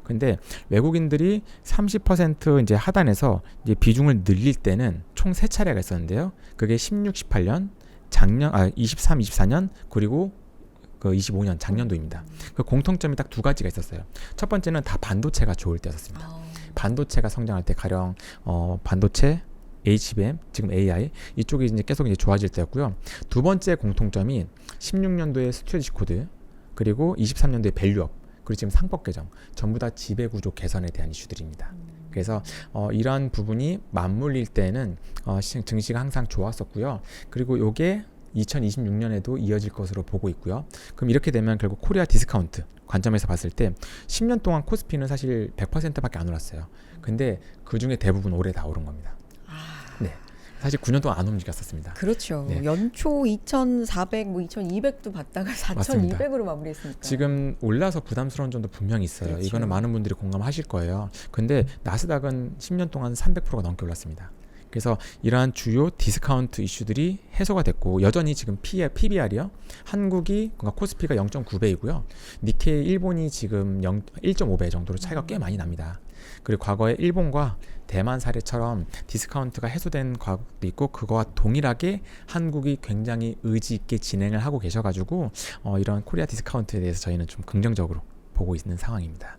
근데 외국인들이 30% 이제 하단에서 이제 비중을 늘릴 때는 총 3차례가 있었는데요. 그게 16, 18년, 23, 24년 그리고 그 25년 작년도입니다. 그 공통점이 딱 2가지가 있었어요. 첫 번째는 다 반도체가 좋을 때였습니다. 반도체가 성장할 때 가령 반도체, HBM, 지금 AI 이쪽이 이제 계속 이제 좋아질 때였고요. 두 번째 공통점이 16년도에 스튜어디시 코드, 그리고 23년도에 밸류업, 그리고 지금 상법 개정, 전부 다 지배구조 개선에 대한 이슈들입니다. 그래서 이러한 부분이 맞물릴 때는 증시가 항상 좋았었고요. 그리고 요게 2026년에도 이어질 것으로 보고 있고요. 그럼 이렇게 되면 결국 코리아 디스카운트 관점에서 봤을 때 10년 동안 코스피는 사실 100%밖에 안 올랐어요. 근데 그 중에 대부분 올해 다 오른 겁니다. 네. 사실 9년 동안 안 움직였었습니다. 그렇죠. 네. 연초 2,400, 2,200도 받다가 4,200으로 마무리했으니까. 지금 올라서 부담스러운 점도 분명히 있어요. 그렇죠. 이거는 많은 분들이 공감하실 거예요. 근데 나스닥은 10년 동안 300%가 넘게 올랐습니다. 그래서 이러한 주요 디스카운트 이슈들이 해소가 됐고, 여전히 지금 PBR이요. 한국이 그러니까 코스피가 0.9배이고요. 니케이 일본이 지금 1.5배 정도로 차이가 꽤 많이 납니다. 그리고 과거에 일본과 대만 사례처럼 디스카운트가 해소된 과거도 있고, 그거와 동일하게 한국이 굉장히 의지 있게 진행을 하고 계셔가지고 이런 코리아 디스카운트에 대해서 저희는 좀 긍정적으로 보고 있는 상황입니다.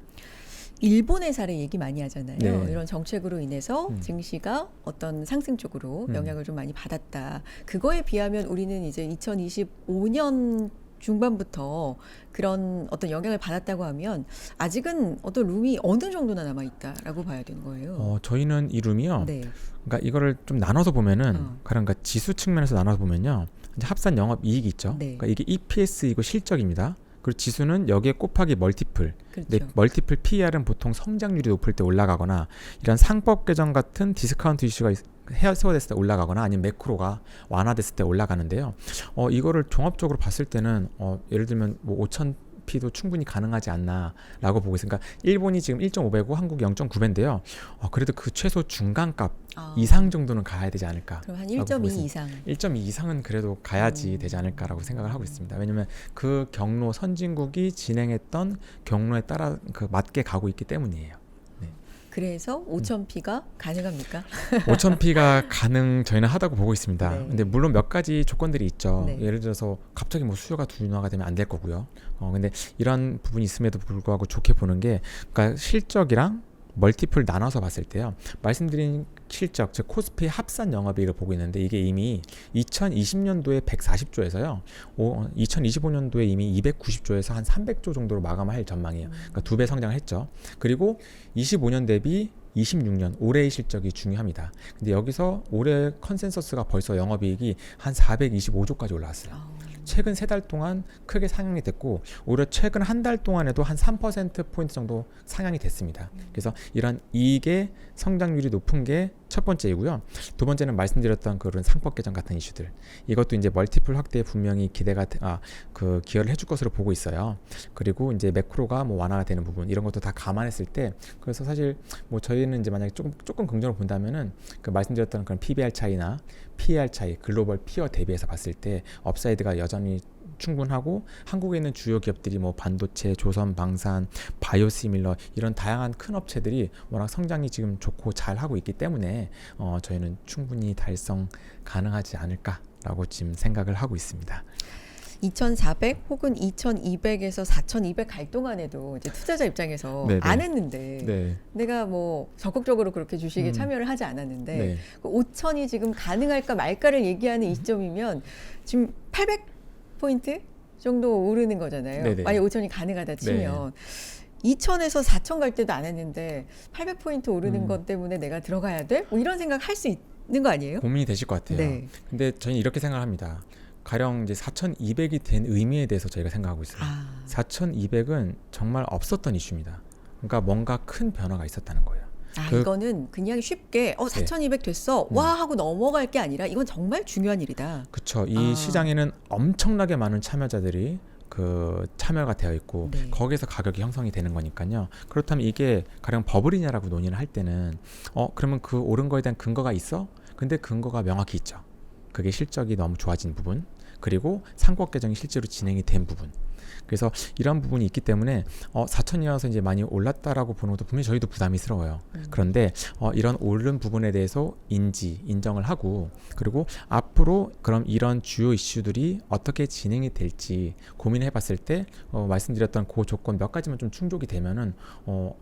일본의 사례 얘기 많이 하잖아요. 네. 이런 정책으로 인해서 증시가 어떤 상승 쪽으로 영향을 좀 많이 받았다. 그거에 비하면 우리는 이제 2025년 중반부터 그런 어떤 영향을 받았다고 하면 아직은 어떤 룸이 어느 정도나 남아 있다라고 봐야 되는 거예요. 저희는 이 룸이요. 네. 그러니까 이거를 좀 나눠서 보면은, 그러니까 지수 측면에서 나눠서 보면요, 이제 합산 영업 이익이 있죠. 네. 그러니까 이게 EPS이고 실적입니다. 그리고 지수는 여기에 곱하기 멀티플. 근데 그렇죠. 멀티플 PER은 보통 성장률이 높을 때 올라가거나 이런 상법 개정 같은 디스카운트 이슈가 해소됐을 때 올라가거나 아니면 매크로가 완화됐을 때 올라가는데요. 이거를 종합적으로 봤을 때는 예를 들면 뭐 5,000P도 충분히 가능하지 않나라고 보고 있으니까 일본이 지금 1.5배고 한국이 0.9배인데요. 그래도 그 최소 중간값 이상 정도는 가야 되지 않을까. 그럼 한 1.2 이상. 1.2 이상은 그래도 가야지 되지 않을까라고 생각을 하고 있습니다. 왜냐하면 그 경로 선진국이 진행했던 경로에 따라 그 맞게 가고 있기 때문이에요. 그래서 5,000P가 가능합니까? 5,000P가 저희는 하다고 보고 있습니다. 네. 근데 물론 몇 가지 조건들이 있죠. 네. 예를 들어서 갑자기 뭐 수요가 둔화가 되면 안 될 거고요. 근데 이런 부분이 있음에도 불구하고 좋게 보는 게 그러니까 실적이랑 멀티플 나눠서 봤을 때요. 말씀드린 실적, 즉 코스피의 합산 영업이익을 보고 있는데 이게 이미 2020년도에 140조에서요. 2025년도에 이미 290조에서 한 300조 정도로 마감할 전망이에요. 그러니까 2배 성장을 했죠. 그리고 25년 대비 26년 올해의 실적이 중요합니다. 근데 여기서 올해 컨센서스가 벌써 영업이익이 한 425조까지 올라왔어요. 최근 3달 동안 크게 상향이 됐고 오히려 최근 한 달 동안에도 한 3%포인트 정도 상향이 됐습니다. 그래서 이런 이익의 성장률이 높은 게 첫 번째이고요. 두 번째는 말씀드렸던 그런 상법 개정 같은 이슈들. 이것도 이제 멀티플 확대에 분명히 기여를 해줄 것으로 보고 있어요. 그리고 이제 매크로가 뭐 완화가 되는 부분 이런 것도 다 감안했을 때 그래서 사실 뭐 저희는 이제 만약에 조금 긍정으로 본다면은 그 말씀드렸던 그런 PBR 차이나 PER 차이, 글로벌 피어 대비해서 봤을 때 업사이드가 여전히 충분하고 한국에 있는 주요 기업들이 뭐 반도체, 조선, 방산, 바이오시밀러 이런 다양한 큰 업체들이 워낙 성장이 지금 좋고 잘 하고 있기 때문에 저희는 충분히 달성 가능하지 않을까라고 지금 생각을 하고 있습니다. 2,400 혹은 2,200에서 4,200 갈 동안에도 이제 투자자 입장에서 네네. 안 했는데 네. 내가 뭐 적극적으로 그렇게 주식에 참여를 하지 않았는데 네. 5,000이 지금 가능할까 말까를 얘기하는 이 시점이면 지금 800포인트 정도 오르는 거잖아요. 네네. 만약 5,000이 가능하다 치면 2,000에서 4,000 갈 때도 안 했는데 800포인트 오르는 것 때문에 내가 들어가야 돼? 뭐 이런 생각 할 수 있는 거 아니에요? 고민이 되실 것 같아요. 네. 근데 저희는 이렇게 생각합니다. 가령 이제 4,200이 된 의미에 대해서 저희가 생각하고 있어요. 4,200은 정말 없었던 이슈입니다. 그러니까 뭔가 큰 변화가 있었다는 거예요. 이거는 그냥 쉽게 4,200 됐어 와 하고 넘어갈 게 아니라 이건 정말 중요한 일이다. 그렇죠. 이 시장에는 엄청나게 많은 참여자들이 그 참여가 되어 있고 거기에서 가격이 형성이 되는 거니까요. 그렇다면 이게 가령 버블이냐라고 논의를 할 때는 그러면 그 오른 거에 대한 근거가 있어? 근데 근거가 명확히 있죠. 그게 실적이 너무 좋아진 부분 그리고 상법 개정이 실제로 진행이 된 부분. 그래서 이런 부분이 있기 때문에 4,000이어서 이제 많이 올랐다라고 보는 것도 분명히 저희도 부담이스러워요. 그런데 이런 오른 부분에 대해서 인정을 하고 그리고 앞으로 그럼 이런 주요 이슈들이 어떻게 진행이 될지 고민해 봤을 때 말씀드렸던 그 조건 몇 가지만 좀 충족이 되면은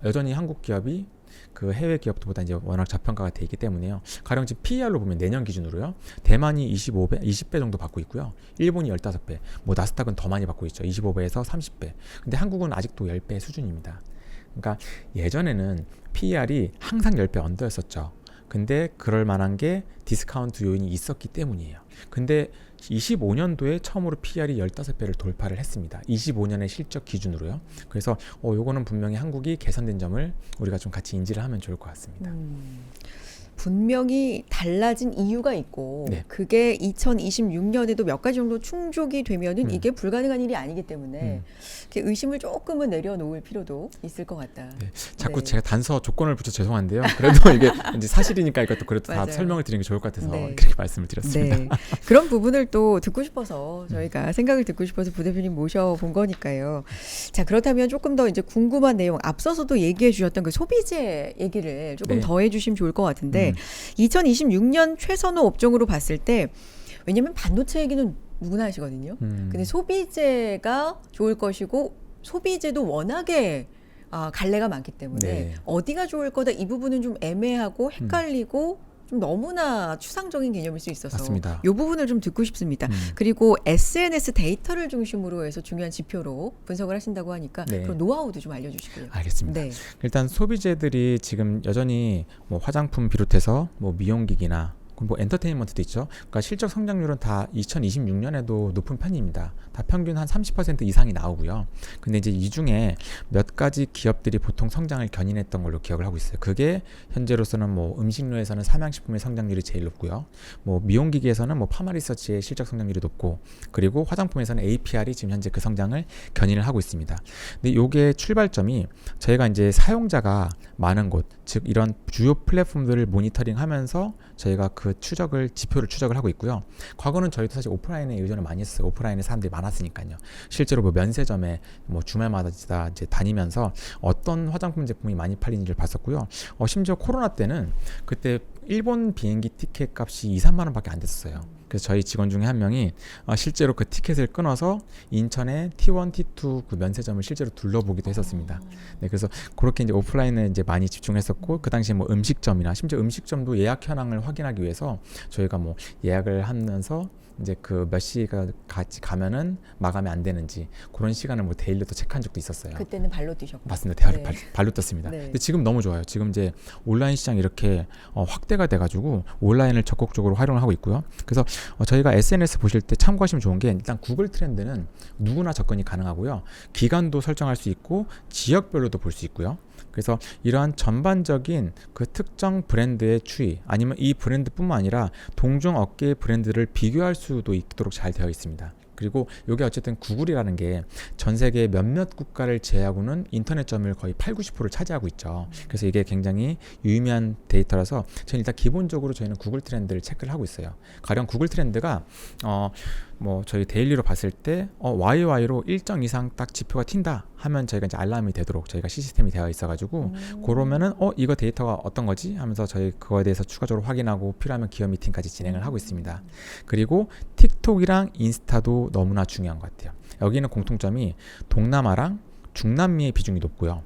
여전히 한국 기업이 그 해외 기업들보다 이제 워낙 저평가가 돼 있기 때문에요. 가령 지금 PER로 보면 내년 기준으로요. 대만이 20배 정도 받고 있고요. 일본이 15배. 뭐 나스닥은 더 많이 받고 있죠. 25배에서 30배. 근데 한국은 아직도 10배 수준입니다. 그러니까 예전에는 PER이 항상 10배 언더였었죠. 근데 그럴 만한 게 디스카운트 요인이 있었기 때문이에요. 근데 25년도에 처음으로 PER이 15배를 돌파를 했습니다. 25년의 실적 기준으로요. 그래서 요거는 분명히 한국이 개선된 점을 우리가 좀 같이 인지를 하면 좋을 것 같습니다. 분명히 달라진 이유가 있고 그게 2026년에도 몇 가지 정도 충족이 되면은 이게 불가능한 일이 아니기 때문에 이렇게 의심을 조금은 내려놓을 필요도 있을 것 같다. 자꾸 제가 단서 조건을 붙여 죄송한데요. 그래도 이게 이제 사실이니까 이것도 그래도 다 설명을 드리는 게 좋을 것 같아서 그렇게 말씀을 드렸습니다. 그런 부분을 또 듣고 싶어서 저희가 생각을 듣고 싶어서 부 대표님 모셔본 거니까요. 자, 그렇다면 조금 더 이제 궁금한 내용 앞서서도 얘기해 주셨던 그 소비재 얘기를 조금 더 해주시면 좋을 것 같은데 2026년 최선호 업종으로 봤을 때 왜냐하면 반도체 얘기는 누구나 하시거든요. 근데 소비재가 좋을 것이고 소비재도 워낙에 갈래가 많기 때문에 어디가 좋을 거다 이 부분은 좀 애매하고 헷갈리고 좀 너무나 추상적인 개념일 수 있어서 맞습니다. 이 부분을 좀 듣고 싶습니다. 그리고 SNS 데이터를 중심으로 해서 중요한 지표로 분석을 하신다고 하니까 그런 노하우도 좀 알려주시고요. 알겠습니다. 일단 소비재들이 지금 여전히 뭐 화장품 비롯해서 뭐 미용기기나 뭐 엔터테인먼트도 있죠. 그러니까 실적 성장률은 다 2026년에도 높은 편입니다. 다 평균 한 30% 이상이 나오고요. 근데 이제 이 중에 몇 가지 기업들이 보통 성장을 견인했던 걸로 기억을 하고 있어요. 그게 현재로서는 뭐 음식료에서는 삼양식품의 성장률이 제일 높고요. 뭐 미용기기에서는 뭐 파마리서치의 실적 성장률이 높고, 그리고 화장품에서는 APR이 지금 현재 그 성장을 견인을 하고 있습니다. 근데 요게 출발점이 저희가 이제 사용자가 많은 곳, 즉 이런 주요 플랫폼들을 모니터링하면서 저희가 그 지표를 추적을 하고 있고요. 과거는 저희도 사실 오프라인에 의존을 많이 했어요. 오프라인에 사람들이 많았으니까요. 실제로 뭐 면세점에 뭐 주말마다 이제 다니면서 어떤 화장품 제품이 많이 팔리는지를 봤었고요. 심지어 코로나 때는 그때 일본 비행기 티켓 값이 2, 3만 원밖에 안 됐었어요. 그래서 저희 직원 중에 한 명이 실제로 그 티켓을 끊어서 인천의 T1, T2 그 면세점을 실제로 둘러보기도 했었습니다. 네, 그래서 그렇게 이제 오프라인에 이제 많이 집중했었고, 그 당시에 뭐 음식점이나 심지어 음식점도 예약 현황을 확인하기 위해서 저희가 뭐 예약을 하면서 이제 그 몇 시가 같이 가면은 마감이 안 되는지 그런 시간을 뭐 데일리로 체크한 적도 있었어요. 그때는 발로 뛰셨고. 맞습니다. 네. 발로 떴습니다. 네. 근데 지금 너무 좋아요. 지금 이제 온라인 시장이 이렇게 확대가 돼가지고 온라인을 적극적으로 활용을 하고 있고요. 그래서 저희가 SNS 보실 때 참고하시면 좋은 게, 일단 구글 트렌드는 누구나 접근이 가능하고요. 기간도 설정할 수 있고 지역별로도 볼 수 있고요. 그래서 이러한 전반적인 그 특정 브랜드의 추이, 아니면 이 브랜드뿐만 아니라 동종 업계의 브랜드를 비교할 수도 있도록 잘 되어 있습니다. 그리고 이게 어쨌든 구글이라는 게 전 세계 몇몇 국가를 제외하고는 인터넷점을 거의 8, 90%를 차지하고 있죠. 그래서 이게 굉장히 유의미한 데이터라서 저는 일단 기본적으로 저희는 구글 트렌드를 체크를 하고 있어요. 가령 구글 트렌드가 뭐 저희 데일리로 봤을 때 YY로 일정 이상 딱 지표가 튄다 하면 저희가 이제 알람이 되도록 저희가 시스템이 되어 있어가지고, 그러면은 이거 데이터가 어떤 거지 하면서 저희 그거에 대해서 추가적으로 확인하고 필요하면 기업 미팅까지 진행을 하고 있습니다. 그리고 틱톡이랑 인스타도 너무나 중요한 것 같아요. 여기는 공통점이 동남아랑 중남미의 비중이 높고요.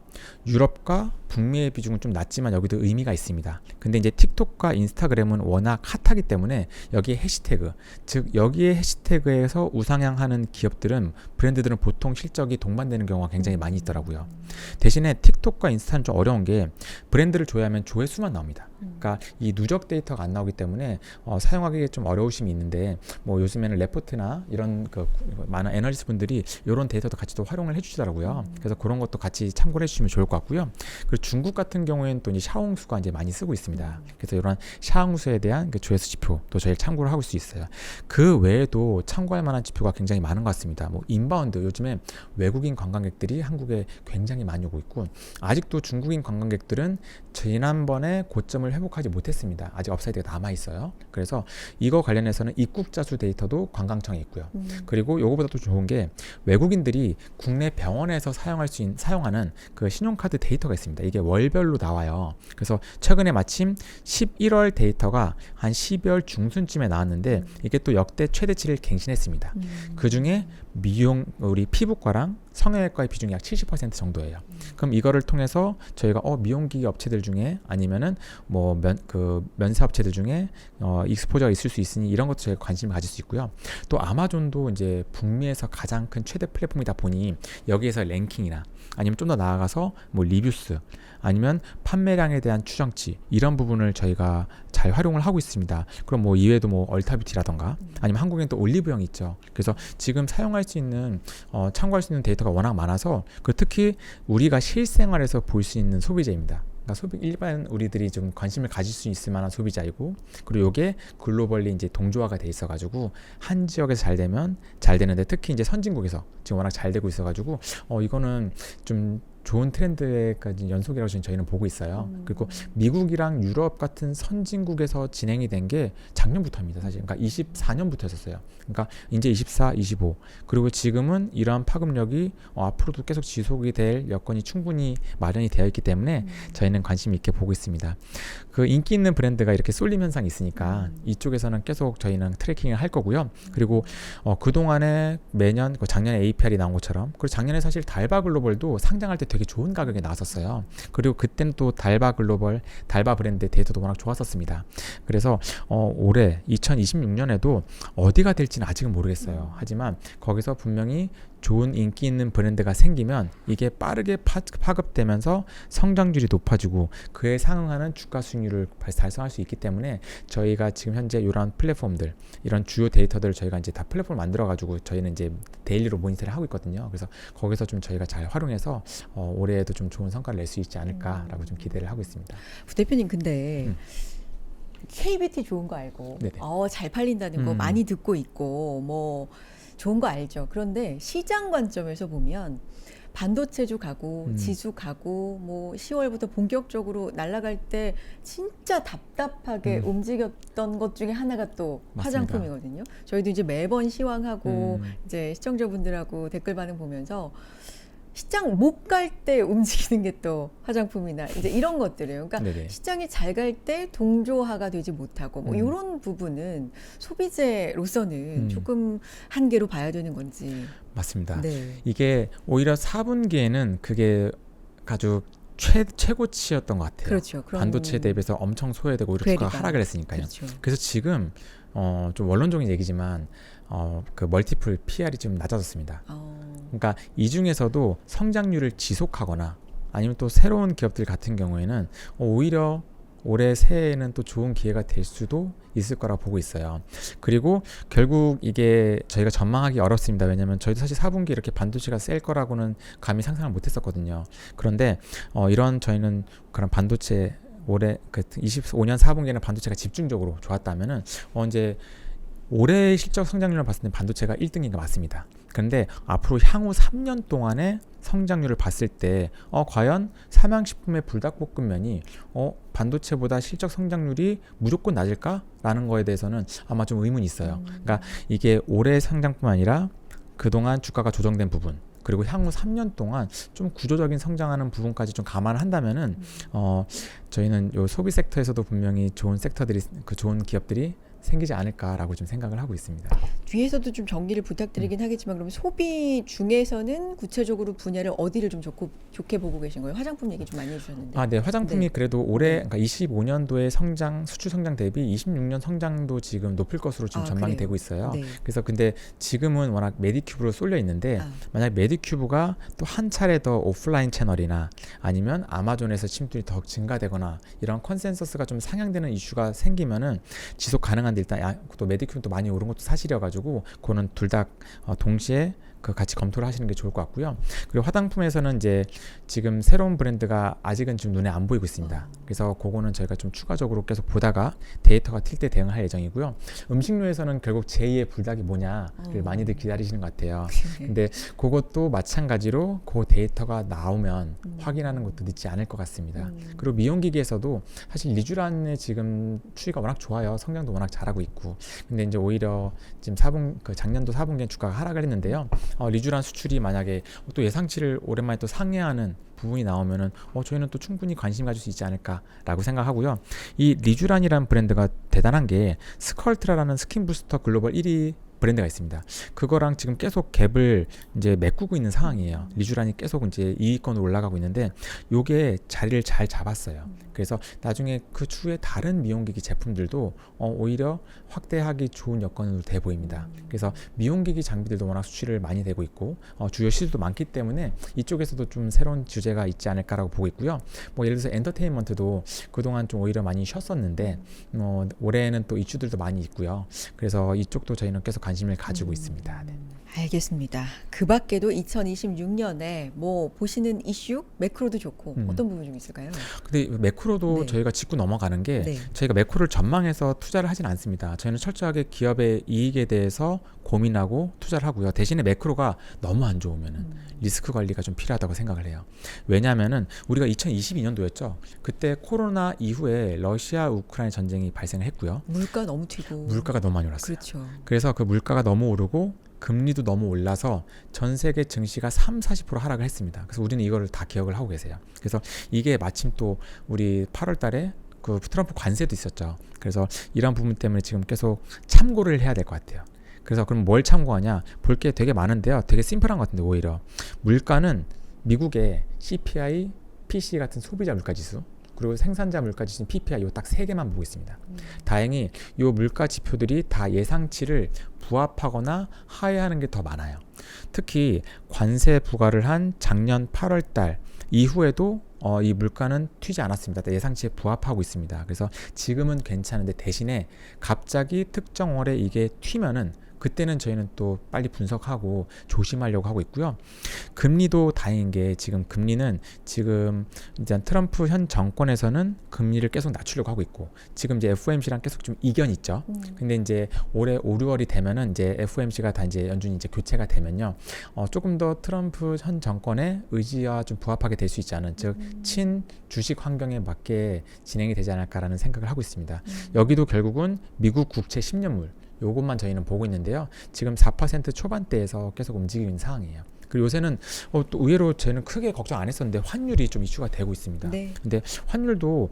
유럽과 북미의 비중은 좀 낮지만 여기도 의미가 있습니다. 근데 이제 틱톡과 인스타그램은 워낙 핫하기 때문에 여기에 해시태그, 즉 여기에 해시태그에서 우상향하는 기업들은, 브랜드들은 보통 실적이 동반되는 경우가 굉장히 많이 있더라고요. 대신에 틱톡과 인스타는 좀 어려운 게 브랜드를 조회하면 조회수만 나옵니다. 그러니까 이 누적 데이터가 안 나오기 때문에 사용하기 좀 어려우심이 있는데, 뭐 요즘에는 레포트나 이런 그 많은 애널리스트 분들이 이런 데이터도 같이 또 활용을 해주시더라고요. 그래서 그런 것도 같이 참고를 해주시면 좋을 것 같고요. 그리고 중국 같은 경우에는 또 이제 샤오홍수가 이제 많이 쓰고 있습니다. 그래서 이런 샤오홍수에 대한 그 조회수 지표 또 저희 참고를 하고 수 있어요. 그 외에도 참고할 만한 지표가 굉장히 많은 것 같습니다. 뭐 인바운드, 요즘에 외국인 관광객들이 한국에 굉장히 많이 오고 있고, 아직도 중국인 관광객들은 지난번에 고점을 회복하지 못했습니다. 아직 업사이드가 남아 있어요. 그래서 이거 관련해서는 입국자 수 데이터도 관광청에 있고요. 그리고 요거보다 또 좋은 게, 외국인들이 국내 병원에서 사용하는 그 신용카드 데이터가 있습니다. 이게 월별로 나와요. 그래서 최근에 마침 11월 데이터가 한 12월 중순쯤에 나왔는데, 이게 또 역대 최대치를 갱신했습니다. 그 중에 우리 피부과랑 성형외과의 비중이 약 70% 정도예요. 그럼 이거를 통해서 저희가 미용기기 업체들 중에, 아니면은 뭐 면세 업체들 중에 익스포저가 있을 수 있으니 이런 것도 저희가 관심을 가질 수 있고요. 또 아마존도 이제 북미에서 가장 큰 최대 플랫폼이다 보니 여기에서 랭킹이나 아니면 좀 더 나아가서 뭐 리뷰스, 아니면 판매량에 대한 추정치, 이런 부분을 저희가 잘 활용을 하고 있습니다. 그럼 뭐 이외에도 뭐 얼타뷰티라던가, 아니면 한국엔 또 올리브영이 있죠. 그래서 지금 사용할 수 있는 참고할 수 있는 데이터가 워낙 많아서, 특히 우리가 실생활에서 볼 수 있는 소비자입니다. 그러니까 일반 우리들이 좀 관심을 가질 수 있을 만한 소비자이고, 그리고 이게 글로벌리 이제 동조화가 돼 있어가지고 한 지역에서 잘 되면 잘 되는데, 특히 이제 선진국에서 지금 워낙 잘 되고 있어가지고 이거는 좀 좋은 트렌드까지 연속이라고 저희는 보고 있어요. 그리고 미국이랑 유럽 같은 선진국에서 진행이 된 게 작년부터입니다, 사실. 그러니까 24년부터였어요. 그러니까 이제 24, 25, 그리고 지금은 이러한 파급력이 앞으로도 계속 지속이 될 여건이 충분히 마련이 되어 있기 때문에 저희는 관심 있게 보고 있습니다. 그 인기 있는 브랜드가 이렇게 쏠림 현상이 있으니까 이쪽에서는 계속 저희는 트래킹을 할 거고요. 그리고 그동안에 매년 작년에 APR이 나온 것처럼, 그리고 작년에 사실 달바 글로벌도 상장할 때 되게 좋은 가격에 나왔었어요. 그리고 그때는 또 달바 글로벌, 달바 브랜드의 데이터도 워낙 좋았었습니다. 그래서 올해 2026년에도 어디가 될지는 아직은 모르겠어요. 하지만 거기서 분명히 좋은 인기 있는 브랜드가 생기면 이게 빠르게 파급되면서 성장률이 높아지고 그에 상응하는 주가 수익률을 달성할 수 있기 때문에 저희가 지금 현재 이러한 플랫폼들, 이런 주요 데이터들을 저희가 이제 다 플랫폼을 만들어 가지고 저희는 이제 데일리로 모니터를 하고 있거든요. 그래서 거기서 좀 저희가 잘 활용해서 올해에도 좀 좋은 성과를 낼 수 있지 않을까라고 좀 기대를 하고 있습니다. 부대표님 근데 KBT 좋은 거 알고 네네. 잘 팔린다는 거 많이 듣고 있고 뭐 좋은 거 알죠. 그런데 시장 관점에서 보면 반도체주 가고 지수 가고 뭐 10월부터 본격적으로 날아갈 때 진짜 답답하게 움직였던 것 중에 하나가 또 맞습니다. 화장품이거든요. 저희도 이제 매번 시황하고 이제 시청자분들하고 댓글 반응 보면서 시장 못 갈 때 움직이는 게 또 화장품이나 이제 이런 것들이에요. 그러니까 네네. 시장이 잘 갈 때 동조화가 되지 못하고 뭐 이런 부분은 소비재로서는 조금 한계로 봐야 되는 건지. 맞습니다. 네. 이게 오히려 4분기에는 그게 아주 최고치였던 것 같아요. 그렇죠. 반도체 대비해서 엄청 소외되고 오히려 주가가 그러니까. 하락을 했으니까요. 그렇죠. 그래서 지금 좀 원론적인 얘기지만 그 멀티플 PR이 좀 낮아졌습니다. 그러니까 이 중에서도 성장률을 지속하거나 아니면 또 새로운 기업들 같은 경우에는 오히려 올해 새해에는 또 좋은 기회가 될 수도 있을 거라고 보고 있어요. 그리고 결국 이게 저희가 전망하기 어렵습니다. 왜냐하면 저희도 사실 4분기 이렇게 반도체가 셀 거라고는 감히 상상을 못했었거든요. 그런데 이런 저희는 그런 반도체 올해 그 25년 4분기에는 반도체가 집중적으로 좋았다면은 이제 올해 실적 성장률을 봤을 때 반도체가 1등인 거 맞습니다. 그런데 앞으로 향후 3년 동안의 성장률을 봤을 때 과연 삼양식품의 불닭볶음면이 반도체보다 실적 성장률이 무조건 낮을까라는 거에 대해서는 아마 좀 의문이 있어요. 그러니까 이게 올해 성장뿐만 아니라 그동안 주가가 조정된 부분 그리고 향후 3년 동안 좀 구조적인 성장하는 부분까지 좀 감안을 한다면은 저희는 요 소비 섹터에서도 분명히 좋은 섹터들이 그 좋은 기업들이 생기지 않을까라고 좀 생각을 하고 있습니다. 뒤에서도 좀 정리를 부탁드리긴 하겠지만 그럼 소비 중에서는 구체적으로 분야를 어디를 좀 좋게 보고 계신 거예요? 화장품 얘기 좀 많이 해주셨는데. 네, 화장품이 네. 그래도 올해 그러니까 25년도의 성장 수출 성장 대비 26년 성장도 지금 높을 것으로 좀 전망이 그래요? 되고 있어요. 네. 그래서 근데 지금은 워낙 메디큐브로 쏠려 있는데 만약 메디큐브가 또 한 차례 더 오프라인 채널이나 아니면 아마존에서 침투율이 더 증가되거나 이런 컨센서스가 좀 상향되는 이슈가 생기면은 지속 가능한데 일단 또 메디큐브는 또 많이 오른 것도 사실이어가지고 그거는 둘 다 동시에 그 같이 검토를 하시는 게 좋을 것 같고요. 그리고 화장품에서는 이제 지금 새로운 브랜드가 아직은 지금 눈에 안 보이고 있습니다. 그래서 그거는 저희가 좀 추가적으로 계속 보다가 데이터가 튈 때 대응할 예정이고요. 음식료에서는 결국 제2의 불닭이 뭐냐를 많이들 기다리시는 것 같아요. 근데 그것도 마찬가지로 그 데이터가 나오면 확인하는 것도 늦지 않을 것 같습니다. 그리고 미용기기에서도 사실 리쥬란의 지금 추이가 워낙 좋아요. 성장도 워낙 잘하고 있고. 근데 이제 오히려 지금 작년도 4분기에 주가가 하락을 했는데요. 리쥬란 수출이 만약에 또 예상치를 오랜만에 또 상회하는 부분이 나오면은 저희는 또 충분히 관심 가질 수 있지 않을까라고 생각하고요. 이 리쥬란이라는 브랜드가 대단한 게 스컬트라라는 스킨 부스터 글로벌 1위 브랜드가 있습니다. 그거랑 지금 계속 갭을 이제 메꾸고 있는 상황이에요. 리쥬란이 계속 이제 2위권으로 올라가고 있는데 요게 자리를 잘 잡았어요. 그래서 나중에 그 추후에 다른 미용기기 제품들도 오히려 확대하기 좋은 여건으로 돼 보입니다. 그래서 미용기기 장비들도 워낙 수출을 많이 되고 있고 주요 시수도 많기 때문에 이쪽에서도 좀 새로운 주제가 있지 않을까라고 보고 있고요. 뭐 예를 들어서 엔터테인먼트도 그동안 좀 오히려 많이 쉬었었는데 올해는 또 이슈들도 많이 있고요. 그래서 이쪽도 저희는 계속 관심을 가지고 있습니다. 네. 알겠습니다. 그 밖에도 2026년에 뭐 보시는 이슈, 매크로도 좋고 어떤 부분 좀 있을까요? 근데 매크로도 네. 저희가 짚고 넘어가는 게 네. 저희가 매크로를 전망해서 투자를 하진 않습니다. 저희는 철저하게 기업의 이익에 대해서 고민하고 투자를 하고요. 대신에 매크로가 너무 안 좋으면은 리스크 관리가 좀 필요하다고 생각을 해요. 왜냐하면은 우리가 2022년도였죠. 그때 코로나 이후에 러시아 우크라이나 전쟁이 발생을 했고요. 물가 너무 튀고. 물가가 너무 많이 올랐어요. 그렇죠. 그래서 그 물가가 너무 오르고 금리도 너무 올라서 전 세계 증시가 30-40% 하락을 했습니다. 그래서 우리는 이거를 다 기억을 하고 계세요. 그래서 이게 마침 또 우리 8월 달에 그 트럼프 관세도 있었죠. 그래서 이런 부분 때문에 지금 계속 참고를 해야 될 것 같아요. 그래서 그럼 뭘 참고하냐? 볼 게 되게 많은데요. 되게 심플한 것 같은데 오히려 물가는 미국의 CPI, PCE 같은 소비자 물가지수 그리고 생산자 물가지수 PPI 요 딱 3개만 보고 있습니다. 다행히 요 물가 지표들이 다 예상치를 부합하거나 하회하는 게 더 많아요. 특히 관세 부과를 한 작년 8월 달 이후에도 이 물가는 튀지 않았습니다. 예상치에 부합하고 있습니다. 그래서 지금은 괜찮은데 대신에 갑자기 특정 월에 이게 튀면은 그때는 저희는 또 빨리 분석하고 조심하려고 하고 있고요. 금리도 다행인 게 지금 금리는 지금 이제 트럼프 현 정권에서는 금리를 계속 낮추려고 하고 있고 지금 이제 FOMC랑 계속 좀 이견이 있죠. 근데 이제 올해 5, 6월이 되면은 이제 FOMC가 다 이제 연준이 이제 교체가 되면요. 조금 더 트럼프 현 정권의 의지와 좀 부합하게 될 수 있지 않은 즉 친 주식 환경에 맞게 진행이 되지 않을까라는 생각을 하고 있습니다. 여기도 결국은 미국 국채 10년물 요것만 저희는 보고 있는데요. 지금 4% 초반대에서 계속 움직이고 있는 상황이에요. 그리고 요새는 또 의외로 저희는 크게 걱정 안 했었는데 환율이 좀 이슈가 되고 있습니다. 네. 근데 환율도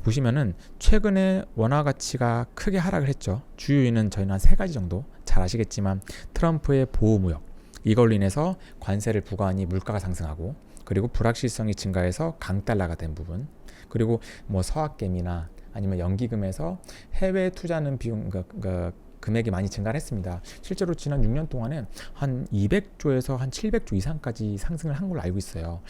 보시면은 최근에 원화 가치가 크게 하락을 했죠. 주요 요인은 저희는 한 3가지 정도 잘 아시겠지만 트럼프의 보호무역 이걸로 인해서 관세를 부과하니 물가가 상승하고 그리고 불확실성이 증가해서 강달러가 된 부분 그리고 뭐 서학개미나 아니면 연기금에서 해외 투자하는 비용 금액이 많이 증가를 했습니다. 실제로 지난 6년 동안에 한 200조에서 한 700조 이상까지 상승을 한 걸로 알고 있어요.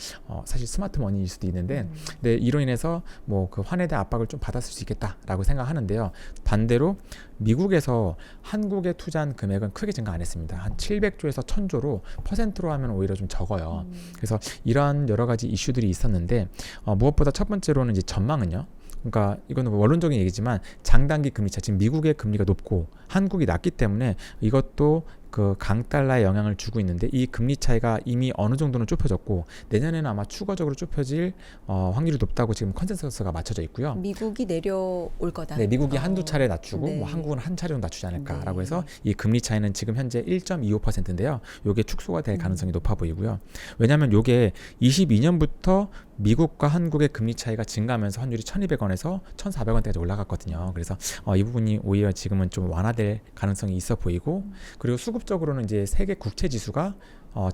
사실 스마트 머니일 수도 있는데, 네, 이로 인해서 뭐 그 환에 대한 압박을 좀 받았을 수 있겠다라고 생각하는데요. 반대로 미국에서 한국에 투자한 금액은 크게 증가 안 했습니다. 한 700조에서 1000조로 퍼센트로 하면 오히려 좀 적어요. 그래서 이러한 여러 가지 이슈들이 있었는데 무엇보다 첫 번째로는 이제 전망은요. 그러니까 이거는 원론적인 얘기지만 장단기 금리차 지금 미국의 금리가 높고 한국이 낮기 때문에 이것도 그 강달러에 영향을 주고 있는데 이 금리 차이가 이미 어느 정도는 좁혀졌고 내년에는 아마 추가적으로 좁혀질 확률이 높다고 지금 컨센서스가 맞춰져 있고요. 미국이 내려올 거다. 네, 미국이 한두 차례 낮추고 네. 뭐 한국은 한 차례 정도 낮추지 않을까라고 네. 해서 이 금리 차이는 지금 현재 1.25%인데요. 이게 축소가 될 가능성이 높아 보이고요. 왜냐하면 이게 22년부터 미국과 한국의 금리 차이가 증가하면서 환율이 1,200원에서 1,400원대까지 올라갔거든요. 그래서 이 부분이 오히려 지금은 좀 완화될 가능성이 있어 보이고 그리고 수급적으로는 이제 세계 국채 지수가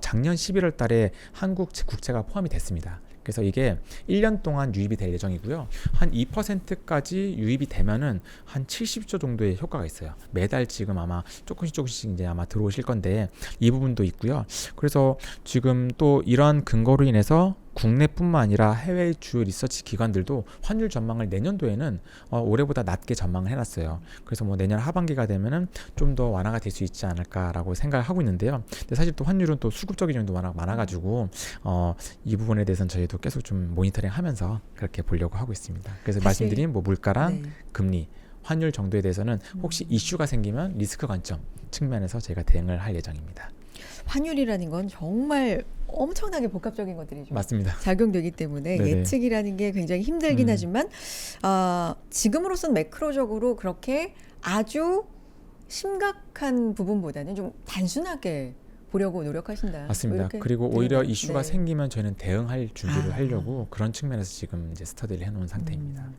작년 11월 달에 한국 국채가 포함이 됐습니다. 그래서 이게 1년 동안 유입이 될 예정이고요. 한 2%까지 유입이 되면은 한 70조 정도의 효과가 있어요. 매달 지금 아마 조금씩 이제 아마 들어오실 건데 이 부분도 있고요. 그래서 지금 또 이러한 근거로 인해서 국내뿐만 아니라 해외 주요 리서치 기관들도 환율 전망을 내년도에는 올해보다 낮게 전망을 해놨어요. 그래서 뭐 내년 하반기가 되면은 좀 더 완화가 될 수 있지 않을까라고 생각을 하고 있는데요. 근데 사실 또 환율은 또 수급적인 정도 많아가지고 이 부분에 대해서는 저희도 계속 좀 모니터링하면서 그렇게 보려고 하고 있습니다. 그래서 말씀드린 뭐 물가랑 네. 금리, 환율 정도에 대해서는 혹시 이슈가 생기면 리스크 관점 측면에서 저희가 대응을 할 예정입니다. 환율이라는 건 정말 엄청나게 복합적인 것들이 좀 맞습니다. 작용되기 때문에 네네. 예측이라는 게 굉장히 힘들긴 하지만 지금으로선 매크로적으로 그렇게 아주 심각한 부분보다는 좀 단순하게 보려고 노력하신다. 맞습니다. 이렇게 그리고 오히려 들리네요. 이슈가 네. 생기면 저희는 대응할 준비를 하려고 그런 측면에서 지금 이제 스터디를 해놓은 상태입니다.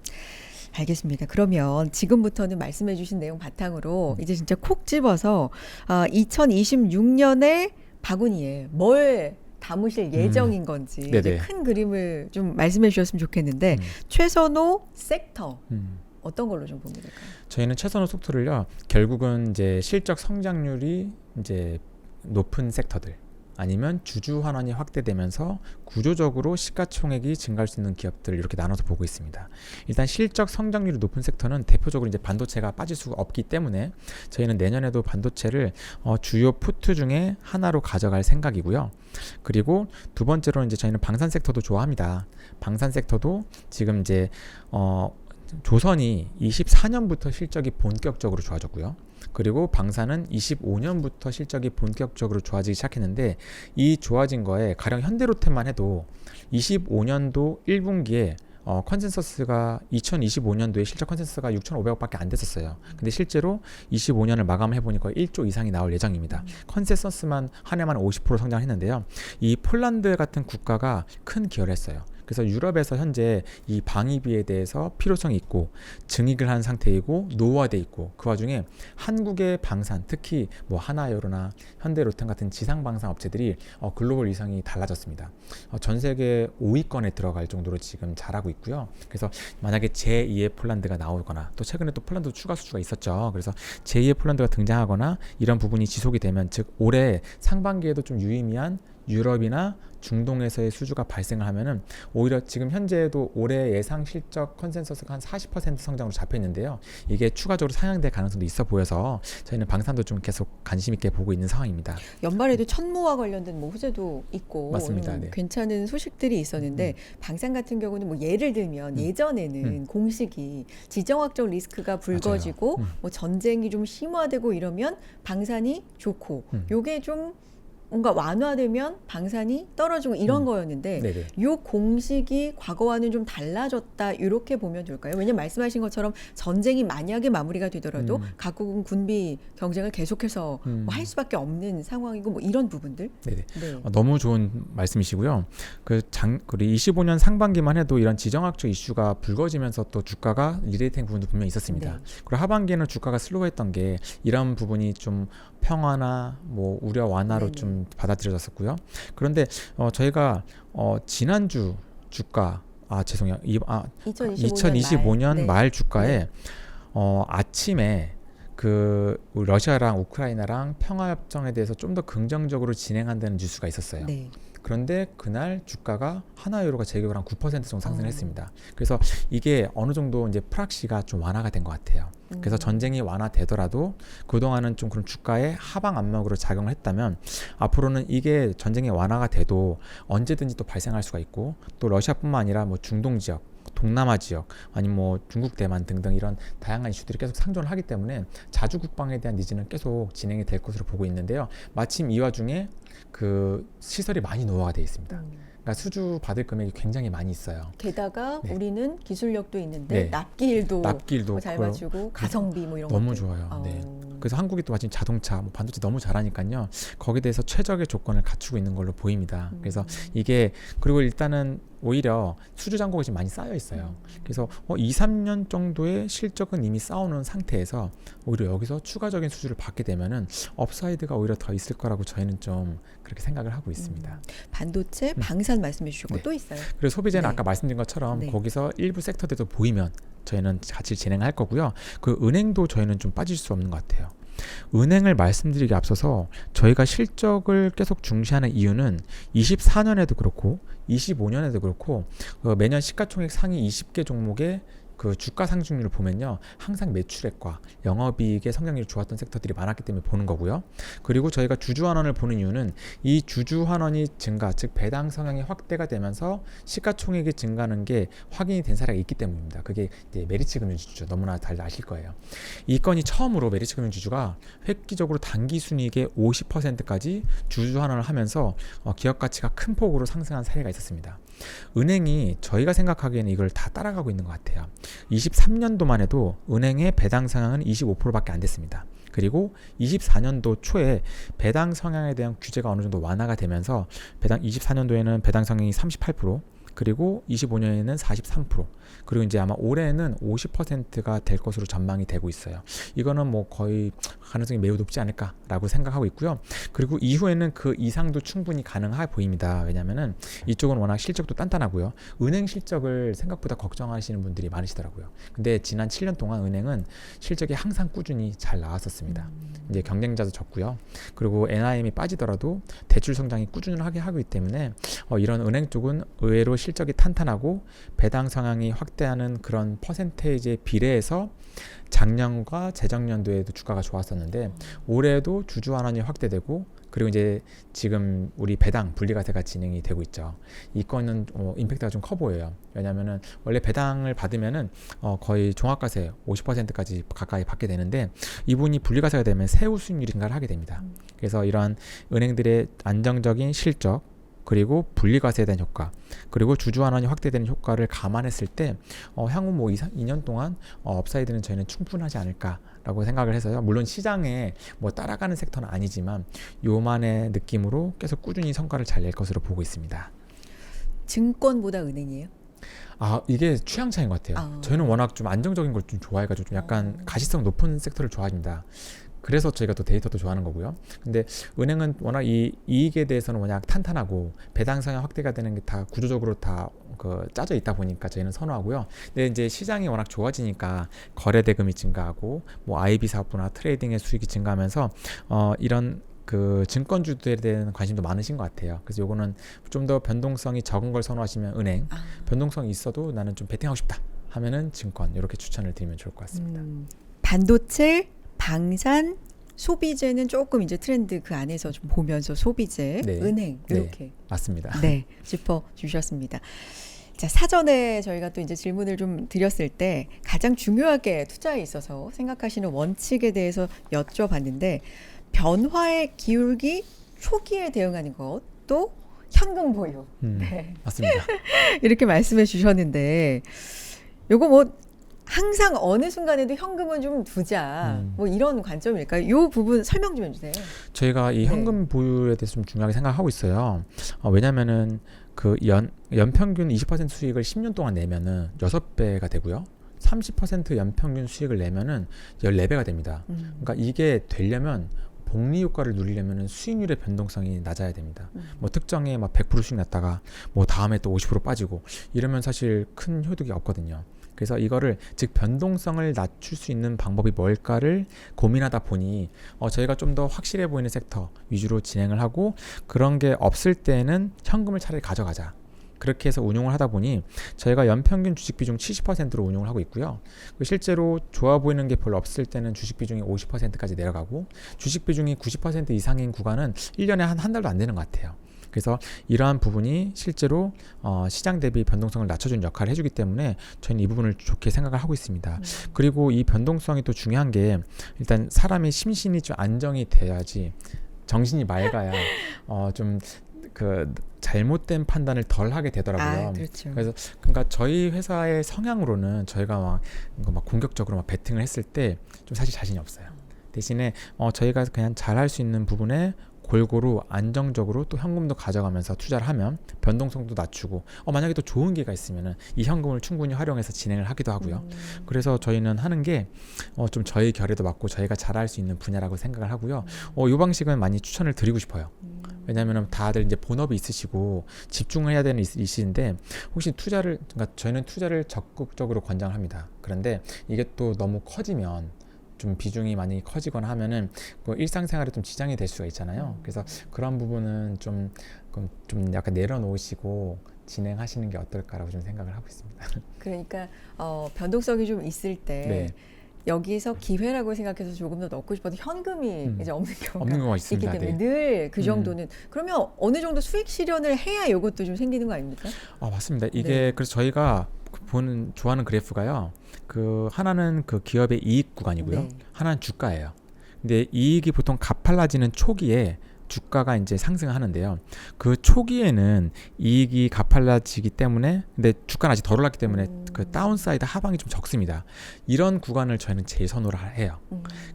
알겠습니다. 그러면 지금부터는 말씀해주신 내용 바탕으로 이제 진짜 콕 집어서 2026년에 바구니에 뭘 담으실 예정인 건지 이제 네네. 큰 그림을 좀 말씀해 주셨으면 좋겠는데 최선호 섹터 어떤 걸로 좀 보면 될까요? 저희는 최선호 속도를요. 결국은 이제 실적 성장률이 이제 높은 섹터들 아니면 주주 환원이 확대되면서 구조적으로 시가총액이 증가할 수 있는 기업들을 이렇게 나눠서 보고 있습니다. 일단 실적 성장률이 높은 섹터는 대표적으로 이제 반도체가 빠질 수가 없기 때문에 저희는 내년에도 반도체를 주요 포트 중에 하나로 가져갈 생각이고요. 그리고 두 번째로는 이제 저희는 방산 섹터도 좋아합니다. 방산 섹터도 지금 이제 조선이 24년부터 실적이 본격적으로 좋아졌고요. 그리고 방산은 25년부터 실적이 본격적으로 좋아지기 시작했는데 이 좋아진 거에 가령 현대로템만 해도 25년도 1분기에 컨센서스가 2025년도에 실적 컨센서스가 6,500억밖에 안 됐었어요. 근데 실제로 25년을 마감해 보니까 1조 이상이 나올 예정입니다. 컨센서스만 한 해만 50% 성장했는데요. 이 폴란드 같은 국가가 큰 기여를 했어요. 그래서 유럽에서 현재 이 방위비에 대해서 필요성이 있고 증익을 한 상태이고 노후화돼 있고 그 와중에 한국의 방산 특히 뭐 하나요로나 현대로템 같은 지상 방산 업체들이 글로벌 위상이 달라졌습니다. 전 세계 5위권에 들어갈 정도로 지금 잘하고 있고요. 그래서 만약에 제2의 폴란드가 나오거나 또 최근에 또 폴란드 추가 수주가 있었죠. 그래서 제2의 폴란드가 등장하거나 이런 부분이 지속이 되면 즉 올해 상반기에도 좀 유의미한 유럽이나 중동에서의 수주가 발생을 하면은 오히려 지금 현재도 올해 예상 실적 컨센서스가 한 40% 성장으로 잡혀 있는데요. 이게 추가적으로 상향될 가능성도 있어 보여서 저희는 방산도 좀 계속 관심 있게 보고 있는 상황입니다. 연말에도 천무와 관련된 뭐 호재도 있고 맞습니다. 네. 괜찮은 소식들이 있었는데 방산 같은 경우는 뭐 예를 들면 예전에는 공식이 지정학적 리스크가 불거지고 뭐 전쟁이 좀 심화되고 이러면 방산이 좋고 요게 좀 뭔가 완화되면 방산이 떨어지고 이런 거였는데 네네. 요 공식이 과거와는 좀 달라졌다 이렇게 보면 좋을까요? 왜냐면 말씀하신 것처럼 전쟁이 만약에 마무리가 되더라도 각국은 군비 경쟁을 계속해서 뭐 할 수밖에 없는 상황이고 뭐 이런 부분들. 네네. 네. 너무 좋은 말씀이시고요. 그 25년 상반기만 해도 이런 지정학적 이슈가 불거지면서 또 주가가 리레이트한 부분도 분명히 있었습니다. 네. 그리고 하반기에는 주가가 슬로우했던 게 이런 부분이 좀 평화나 뭐 우려 완화로 네네. 좀 받아들여졌었고요. 그런데 저희가 지난주 주가 죄송해요. 2025년 말 주가에 아침에 그 러시아랑 우크라이나랑 평화협정에 대해서 좀 더 긍정적으로 진행한다는 뉴스가 있었어요. 네. 그런데 그날 주가가 하나유로가 제격으로 한 9% 정도 상승했습니다. 그래서 이게 어느 정도 이제 프락시가 좀 완화가 된 것 같아요. 그래서 전쟁이 완화되더라도 그동안은 좀 그런 주가의 하방 압력으로 작용을 했다면 앞으로는 이게 전쟁이 완화가 돼도 언제든지 또 발생할 수가 있고 또 러시아뿐만 아니라 뭐 중동 지역 동남아 지역 아니면 뭐 중국 대만 등등 이런 다양한 이슈들이 계속 상존을 하기 때문에 자주 국방에 대한 니즈는 계속 진행이 될 것으로 보고 있는데요. 마침 이 와중에 그 시설이 많이 노후화가 되어 있습니다. 그러니까 수주 받을 금액이 굉장히 많이 있어요. 게다가 네. 우리는 기술력도 있는데 네. 납기일도 잘 그걸 맞추고 가성비 뭐 이런 너무 것들. 좋아요. 네. 그래서 한국이 또 마침 자동차, 뭐 반도체 너무 잘하니까요. 거기에 대해서 최적의 조건을 갖추고 있는 걸로 보입니다. 그래서 이게 그리고 일단은 오히려 수주 잔고가 지금 많이 쌓여 있어요. 그래서 2, 3년 정도의 실적은 이미 쌓아놓은 상태에서 오히려 여기서 추가적인 수주를 받게 되면은 업사이드가 오히려 더 있을 거라고 저희는 좀 그렇게 생각을 하고 있습니다. 반도체, 방산 말씀해 주셨고 네. 또 있어요. 그리고 소비재는 네. 아까 말씀드린 것처럼 네. 거기서 일부 섹터들도 보이면 저희는 같이 진행할 거고요. 그 은행도 저희는 좀 빠질 수 없는 것 같아요. 은행을 말씀드리기 앞서서 저희가 실적을 계속 중시하는 이유는 24년에도 그렇고 25년에도 그렇고 매년 시가총액 상위 20개 종목의 그 주가 상승률을 보면요 항상 매출액과 영업이익의 성장률이 좋았던 섹터들이 많았기 때문에 보는 거고요. 그리고 저희가 주주환원을 보는 이유는 이 주주환원이 증가 즉 배당 성향이 확대가 되면서 시가총액이 증가하는 게 확인이 된 사례가 있기 때문입니다. 그게 이제 메리츠 금융지주죠. 너무나 잘 아실 거예요. 이 건이 처음으로 메리츠 금융지주가 획기적으로 단기 순이익의 50%까지 주주환원을 하면서 기업 가치가 큰 폭으로 상승한 사례가 있었습니다. 은행이 저희가 생각하기에는 이걸 다 따라가고 있는 것 같아요. 23년도만 해도 은행의 배당 상향은 25%밖에 안 됐습니다. 그리고 24년도 초에 배당 성향에 대한 규제가 어느 정도 완화가 되면서 24년도에는 배당 성향이 38%, 그리고 25년에는 43%, 그리고 이제 아마 올해는 50%가 될 것으로 전망이 되고 있어요. 이거는 뭐 거의 가능성이 매우 높지 않을까라고 생각하고 있고요. 그리고 이후에는 그 이상도 충분히 가능해 보입니다. 왜냐하면은 이쪽은 워낙 실적도 단단하고요. 은행 실적을 생각보다 걱정하시는 분들이 많으시더라고요. 근데 지난 7년 동안 은행은 실적이 항상 꾸준히 잘 나왔었습니다. 이제 경쟁자도 적고요. 그리고 NIM이 빠지더라도 대출 성장이 꾸준하게 하기 때문에 이런 은행 쪽은 의외로 실적이 탄탄하고 배당 성향이 확대하는 그런 퍼센테이지에 비례해서 작년과 재작년도에도 주가가 좋았었는데 올해도 주주환원이 확대되고 그리고 이제 지금 우리 배당 분리과세가 진행이 되고 있죠. 이 건은 임팩트가 좀 커 보여요. 왜냐하면은 원래 배당을 받으면은 거의 종합과세 50%까지 가까이 받게 되는데 이분이 분리과세가 되면 세후 수익률이 증가를 하게 됩니다. 그래서 이러한 은행들의 안정적인 실적 그리고 분리과세에 대한 효과 그리고 주주환원이 확대되는 효과를 감안했을 때 향후 뭐 2년 동안 업사이드는 저희는 충분하지 않을까라고 생각을 해서요. 물론 시장에 뭐 따라가는 섹터는 아니지만 요만의 느낌으로 계속 꾸준히 성과를 잘 낼 것으로 보고 있습니다. 증권보다 은행이에요? 이게 취향 차이인 것 같아요. 저희는 워낙 좀 안정적인 걸 좀 좋아해가지고 좀 약간 가시성 높은 섹터를 좋아합니다. 그래서 저희가 또 데이터도 좋아하는 거고요. 근데 은행은 워낙 이 이익에 대해서는 워낙 탄탄하고 배당 성향 확대가 되는 게 다 구조적으로 다 짜져 있다 보니까 저희는 선호하고요. 근데 이제 시장이 워낙 좋아지니까 거래 대금이 증가하고 뭐 IB 사업부나 트레이딩의 수익이 증가하면서 이런 그 증권주들에 대한 관심도 많으신 것 같아요. 그래서 요거는 좀 더 변동성이 적은 걸 선호하시면 은행, 변동성이 있어도 나는 좀 베팅하고 싶다 하면은 증권, 이렇게 추천을 드리면 좋을 것 같습니다. 반도체, 방산, 소비재는 조금 이제 트렌드 그 안에서 좀 보면서 소비재, 네. 은행 네. 이렇게 맞습니다. 네, 짚어 주셨습니다. 자, 사전에 저희가 또 이제 질문을 좀 드렸을 때 가장 중요하게 투자에 있어서 생각하시는 원칙에 대해서 여쭤봤는데, 변화에 기울기, 초기에 대응하는 것도 현금 보유. 네. 맞습니다. 이렇게 말씀해 주셨는데, 요거 뭐 항상 어느 순간에도 현금은 좀 두자, 뭐 이런 관점일까요? 요 부분 설명 좀 해주세요. 저희가 이 현금 보유에 대해서 좀 중요하게 생각하고 있어요. 왜냐면은 그 연평균 20% 수익을 10년 동안 내면은 6배가 되고요. 30% 연평균 수익을 내면은 14배가 됩니다. 그러니까 이게 되려면 복리 효과를 누리려면 수익률의 변동성이 낮아야 됩니다. 뭐 특정에 막 100% 수익 났다가 뭐 다음에 또 50% 빠지고 이러면 사실 큰 효득이 없거든요. 그래서 이거를 즉 변동성을 낮출 수 있는 방법이 뭘까를 고민하다 보니 저희가 좀 더 확실해 보이는 섹터 위주로 진행을 하고, 그런 게 없을 때는 현금을 차라리 가져가자. 그렇게 해서 운용을 하다 보니 저희가 연평균 주식 비중 70%로 운용을 하고 있고요. 실제로 좋아 보이는 게 별로 없을 때는 주식 비중이 50%까지 내려가고, 주식 비중이 90% 이상인 구간은 1년에 한 달도 안 되는 것 같아요. 그래서 이러한 부분이 실제로 시장 대비 변동성을 낮춰주는 역할을 해주기 때문에 저희는 이 부분을 좋게 생각을 하고 있습니다. 그리고 이 변동성이 또 중요한 게, 일단 사람이 심신이 좀 안정이 돼야지, 정신이 맑아야 좀 그 잘못된 판단을 덜 하게 되더라고요. 그렇죠. 그래서 그러니까 저희 회사의 성향으로는 저희가 막 공격적으로 막 베팅을 했을 때 좀 사실 자신이 없어요. 대신에 저희가 그냥 잘할 수 있는 부분에 골고루 안정적으로 또 현금도 가져가면서 투자를 하면 변동성도 낮추고, 만약에 또 좋은 기회가 있으면은 이 현금을 충분히 활용해서 진행을 하기도 하고요. 그래서 저희는 하는 게 좀 저희 결에도 맞고 저희가 잘할 수 있는 분야라고 생각을 하고요. 이 방식은 많이 추천을 드리고 싶어요. 왜냐하면 다들 이제 본업이 있으시고 집중을 해야 되는 있으신데, 혹시 그러니까 저희는 투자를 적극적으로 권장을 합니다. 그런데 이게 또 너무 커지면, 좀 비중이 많이 커지거나 하면은 그 일상생활에 좀 지장이 될 수가 있잖아요. 그래서 그런 부분은 좀 약간 내려놓으시고 진행하시는 게 어떨까라고 좀 생각을 하고 있습니다. 그러니까 변동성이 좀 있을 때 네. 여기서 기회라고 생각해서 조금 더 넣고 싶어도 현금이 이제 없는 경우가 있습니다. 있기 때문에 네. 늘 그 정도는 그러면 어느 정도 수익 실현을 해야 이것도 좀 생기는 거 아닙니까? 맞습니다. 이게 네. 그래서 저희가 좋아하는 그래프가요. 그 하나는 그 기업의 이익 구간이고요. 네. 하나는 주가예요. 근데 이익이 보통 가팔라지는 초기에 주가가 이제 상승을 하는데요. 그 초기에는 이익이 가팔라지기 때문에, 근데 주가는 아직 덜 올랐기 때문에 그 다운사이드 하방이 좀 적습니다. 이런 구간을 저희는 제일 선호를 해요.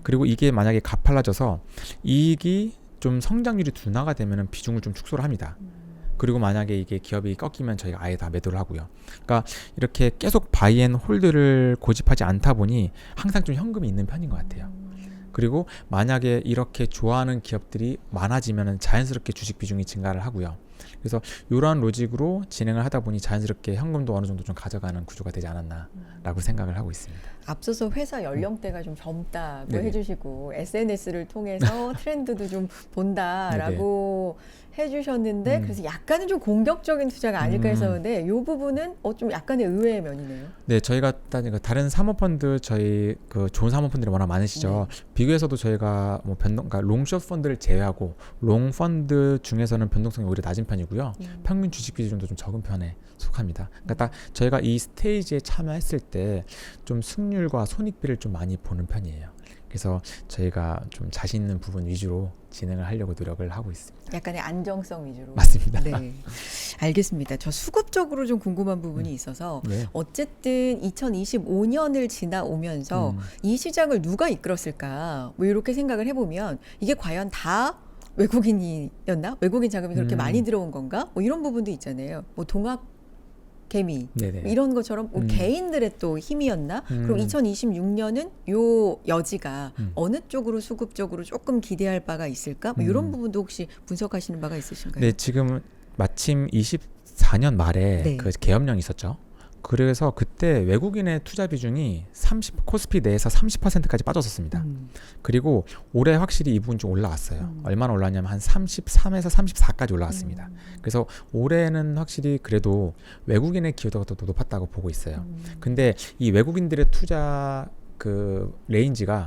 그리고 이게 만약에 가팔라져서 이익이 좀 성장률이 둔화가 되면은 비중을 좀 축소를 합니다. 그리고 만약에 이게 기업이 꺾이면 저희가 아예 다 매도를 하고요. 그러니까 이렇게 계속 바이앤홀드를 고집하지 않다 보니 항상 좀 현금이 있는 편인 것 같아요. 그리고 만약에 이렇게 좋아하는 기업들이 많아지면 자연스럽게 주식 비중이 증가를 하고요. 그래서 이러한 로직으로 진행을 하다 보니 자연스럽게 현금도 어느 정도 좀 가져가는 구조가 되지 않았나라고 생각을 하고 있습니다. 앞서서 회사 연령대가 좀 젊다고 네네. 해주시고 SNS를 통해서 트렌드도 좀 본다라고 해주셨는데 그래서 약간은 좀 공격적인 투자가 아닐까 했었는데 이 부분은 좀 약간의 의외의 면이네요. 네, 저희가 다른 사모펀드 저희 그 좋은 사모펀드들이 워낙 많으시죠. 네. 비교해서도 저희가 뭐 그러니까 롱숏 펀드를 제외하고 롱 펀드 중에서는 변동성이 오히려 낮은 편이고요. 평균 주식 비중도 좀 적은 편에 속합니다. 그러니까 딱 저희가 이 스테이지에 참여했을 때 좀 승률과 손익비를 좀 많이 보는 편이에요. 그래서 저희가 좀 자신 있는 부분 위주로 진행을 하려고 노력을 하고 있습니다. 약간의 안정성 위주로. 맞습니다. 네, 알겠습니다. 저 수급적으로 좀 궁금한 부분이 있어서 네. 어쨌든 2025년을 지나오면서 이 시장을 누가 이끌었을까 뭐 이렇게 생각을 해보면 이게 과연 다 외국인이었나? 외국인 자금이 그렇게 음. 많이 들어온 건가? 뭐 이런 부분도 있잖아요. 뭐 동학 개미 네네. 이런 것처럼 개인들의 또 힘이었나? 그럼 2026년은 요 여지가 어느 쪽으로 수급적으로 조금 기대할 바가 있을까? 뭐 이런 부분도 혹시 분석하시는 바가 있으신가요? 네, 지금 마침 24년 말에 네. 그 계엄령이 있었죠. 그래서 그때 외국인의 투자 비중이 코스피 내에서 30%까지 빠졌었습니다. 그리고 올해 확실히 이 부분 좀 올라왔어요. 얼마나 올랐냐면 한 33에서 34까지 올라왔습니다. 그래서 올해는 확실히 그래도 외국인의 기여도가 더 높았다고 보고 있어요. 근데 이 외국인들의 투자 그 레인지가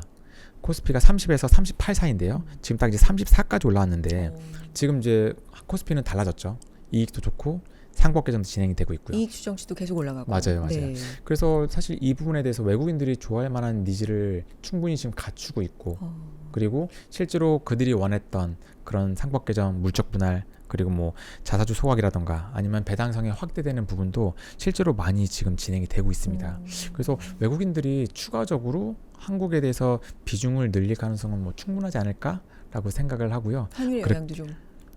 코스피가 30에서 38 사이인데요. 지금 딱 이제 34까지 올라왔는데 지금 이제 코스피는 달라졌죠. 이익도 좋고 상법 개정도 진행이 되고 있고요. 이익 추정치도 계속 올라가고. 맞아요. 네. 그래서 사실 이 부분에 대해서 외국인들이 좋아할 만한 니즈를 충분히 지금 갖추고 있고, 그리고 실제로 그들이 원했던 그런 상법 개정, 물적 분할, 그리고 뭐 자사주 소각이라던가 아니면 배당성이 확대되는 부분도 실제로 많이 지금 진행이 되고 있습니다. 그래서 외국인들이 추가적으로 한국에 대해서 비중을 늘릴 가능성은 뭐 충분하지 않을까라고 생각을 하고요. 환율의 영향도 좀.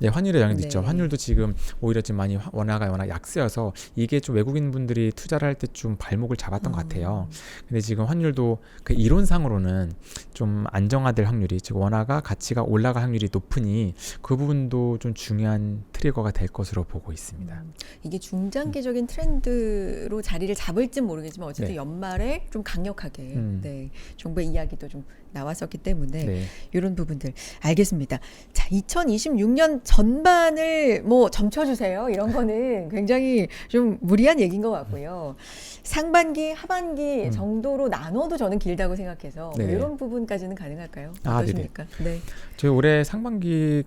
네, 환율의 영향도 네. 있죠. 환율도 지금 오히려 지금 많이 원화가 워낙 약세여서 이게 좀 외국인 분들이 투자를 할 때 좀 발목을 잡았던 것 같아요. 근데 지금 환율도 그 이론상으로는 좀 안정화될 확률이, 즉 원화가 가치가 올라갈 확률이 높으니 그 부분도 좀 중요한 트리거가 될 것으로 보고 있습니다. 이게 중장기적인 트렌드로 자리를 잡을진 모르겠지만 어쨌든 네. 연말에 좀 강력하게 네, 정부의 이야기도 좀 나왔었기 때문에 네. 이런 부분들 알겠습니다. 자, 2026년 전반을 뭐 점쳐주세요. 이런 거는 굉장히 좀 무리한 얘기인 것 같고요. 상반기, 하반기 정도로 나눠도 저는 길다고 생각해서 네. 이런 부분까지는 가능할까요? 아, 어떠십니까? 네. 저희 올해 상반기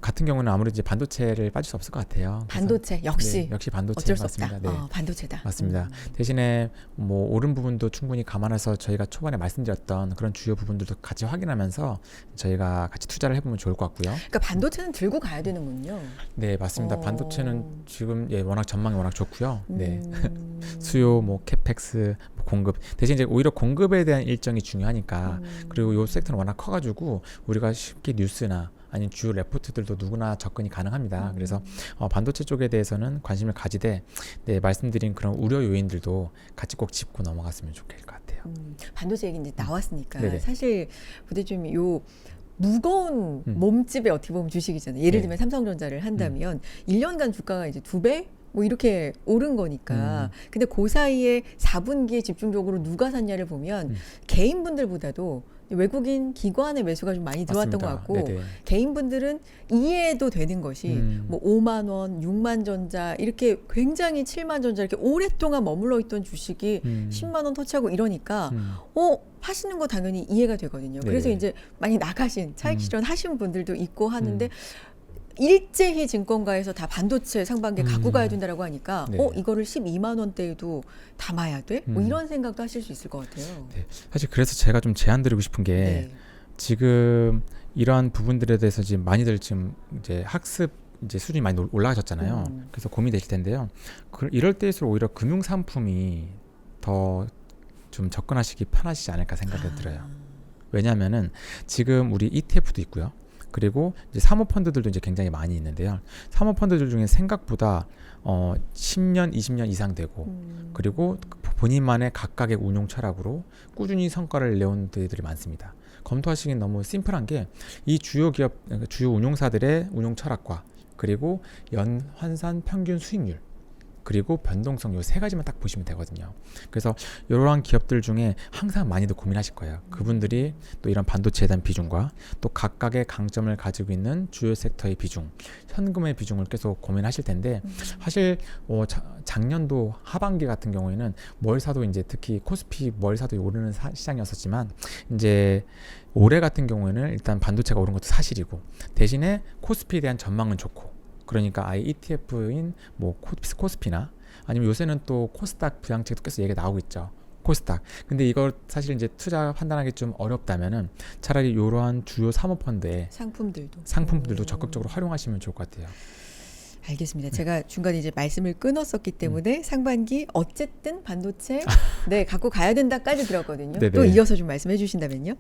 같은 경우는 아무래도 이제 반도체를 빠질 수 없을 것 같아요. 반도체 역시 네, 역시 반도체 어쩔 수 맞습니다. 없다. 네. 반도체다. 맞습니다. 대신에 뭐 오른 부분도 충분히 감안해서 저희가 초반에 말씀드렸던 그런 주요 부분들도 같이 확인하면서 저희가 같이 투자를 해보면 좋을 것 같고요. 그러니까 반도체는 들고 가야 되는군요. 네, 맞습니다. 반도체는 지금 워낙 전망이 워낙 좋고요. 네. 음. 수요, 뭐 캐펙스, 뭐 공급 대신 이제 오히려 공급에 대한 일정이 중요하니까 그리고 이 섹터는 워낙 커가지고 우리가 쉽게 뉴스나 아니면 주요 레포트들도 누구나 접근이 가능합니다. 그래서 반도체 쪽에 대해서는 관심을 가지되 네, 말씀드린 그런 우려 요인들도 같이 꼭 짚고 넘어갔으면 좋을 것 같아요. 반도체 얘기 이제 나왔으니까 네네. 사실 부대표님 요 무거운 몸집의 어떻게 보면 주식이잖아요. 예를 네. 들면 삼성전자를 한다면 1년간 주가가 이제 2배? 뭐 이렇게 오른 거니까. 근데 그 사이에 4분기에 집중적으로 누가 샀냐를 보면 개인분들보다도 외국인 기관의 매수가 좀 많이 들어왔던 맞습니다. 것 같고 네네. 개인분들은 이해도 되는 것이 뭐 5만 원, 6만 전자 이렇게 굉장히 7만 전자 이렇게 오랫동안 머물러 있던 주식이 10만 원 터치하고 이러니까 하시는 거 당연히 이해가 되거든요. 그래서 네네. 이제 많이 나가신 차익 실현 하신 분들도 있고 하는데 일제히 증권가에서 다 반도체 상반기에 갖고 가야 된다라고 하니까 네. 이거를 12만 원대에도 담아야 돼? 뭐 이런 생각도 하실 수 있을 것 같아요. 네. 사실 그래서 제가 좀 제안 드리고 싶은 게 네. 지금 이러한 부분들에 대해서 지금 많이들 지금 이제 학습 이제 수준이 많이 올라가셨잖아요. 그래서 고민되실 텐데요. 이럴 때일수록 오히려 금융 상품이 더 좀 접근하시기 편하시지 않을까 생각이 들어요. 왜냐하면은 지금 우리 ETF도 있고요. 그리고 이제 사모펀드들도 이제 굉장히 많이 있는데요. 사모펀드들 중에 생각보다 10년, 20년 이상 되고 그리고 본인만의 각각의 운용 철학으로 꾸준히 성과를 내온 데들이 많습니다. 검토하시기엔 너무 심플한 게 이 주요 기업, 주요 운용사들의 운용 철학과 그리고 연환산 평균 수익률 그리고 변동성 요 세 가지만 딱 보시면 되거든요. 그래서 이러한 기업들 중에 항상 많이들 고민하실 거예요. 그분들이 또 이런 반도체에 대한 비중과 또 각각의 강점을 가지고 있는 주요 섹터의 비중, 현금의 비중을 계속 고민하실 텐데 사실 작년도 하반기 같은 경우에는 뭘 사도 이제 특히 코스피 뭘 사도 오르는 시장이었었지만 이제 올해 같은 경우에는 일단 반도체가 오른 것도 사실이고 대신에 코스피에 대한 전망은 좋고 그러니까 아예 ETF인 뭐 코스피나 아니면 요새는 또 코스닥 부양책도 계속 얘기가 나오고 있죠. 코스닥. 근데 이걸 사실 이제 투자 판단하기 좀 어렵다면은 차라리 이러한 주요 사모펀드의 상품들도 적극적으로 활용하시면 좋을 것 같아요. 알겠습니다. 제가 중간에 이제 말씀을 끊었었기 때문에 상반기 어쨌든 반도체 네 갖고 가야 된다까지 들었거든요. 네네. 또 이어서 좀 말씀해 주신다면요.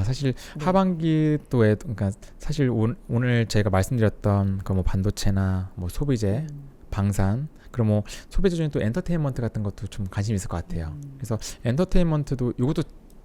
사실 네. 하반기도에 그러니까 사실 오늘 제가 말씀드렸던 그 뭐 반도체나 뭐 소비재, 방산, 그럼 뭐 소비재 중에 또 엔터테인먼트 같은 것도 좀 관심 있을 것 같아요. 그래서 엔터테인먼트도 이것도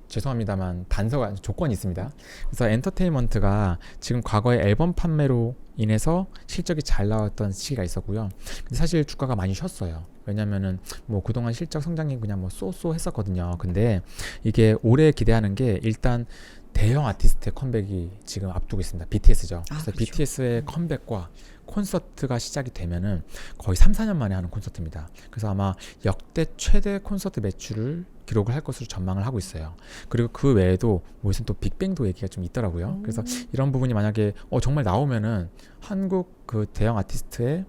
죄송합니다만 단서가 조건이 있습니다. 그래서 엔터테인먼트가 지금 과거에 앨범 판매로 인해서 실적이 잘 나왔던 시기가 있었고요. 근데 사실 주가가 많이 쉬었어요. 왜냐면은 뭐 그동안 실적 성장이 그냥 뭐 쏘쏘 했었거든요. 근데 이게 올해 기대하는 게 일단 대형 아티스트의 컴백이 지금 앞두고 있습니다. BTS죠. 그래서 그렇죠. BTS의 컴백과 콘서트가 시작이 되면은 거의 3, 4년 만에 하는 콘서트입니다. 그래서 아마 역대 최대 콘서트 매출을 기록을 할 것으로 전망을 하고 있어요. 그리고 그 외에도 뭐 있으면 또 빅뱅도 얘기가 좀 있더라고요. 그래서 이런 부분이 만약에 정말 나오면은 한국 그 대형 아티스트의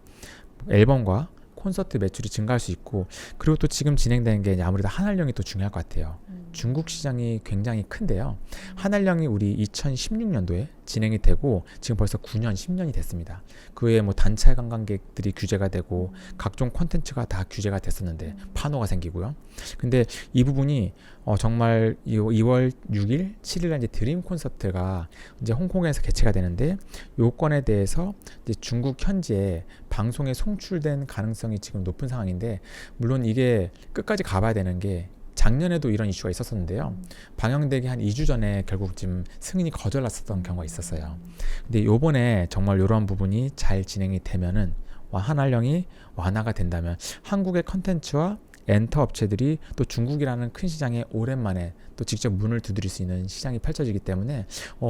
앨범과 콘서트 매출이 증가할 수 있고, 그리고 또 지금 진행되는 게 아무래도 한알령이 또 중요할 것 같아요. 중국 시장이 굉장히 큰데요. 한알령이 우리 2016년도에 진행이 되고 지금 벌써 9년, 10년이 됐습니다. 그 외에 뭐 단체 관광객들이 규제가 되고 각종 콘텐츠가 다 규제가 됐었는데 판호가 생기고요. 근데 이 부분이 정말 2월 6일, 7일날 이제 드림 콘서트가 이제 홍콩에서 개최가 되는데, 요건에 대해서 이제 중국 현지에 방송에 송출된 가능성이 지금 높은 상황인데, 물론 이게 끝까지 가봐야 되는 게 작년에도 이런 이슈가 있었었는데요. 방영되기 한 2주 전에 결국 지금 승인이 거절났었던 경우가 있었어요. 근데 요번에 정말 이런 부분이 잘 진행이 되면은 한알령이 완화가 된다면 한국의 컨텐츠와 엔터 업체들이 또 중국이라는 큰 시장에 오랜만에 또 직접 문을 두드릴 수 있는 시장이 펼쳐지기 때문에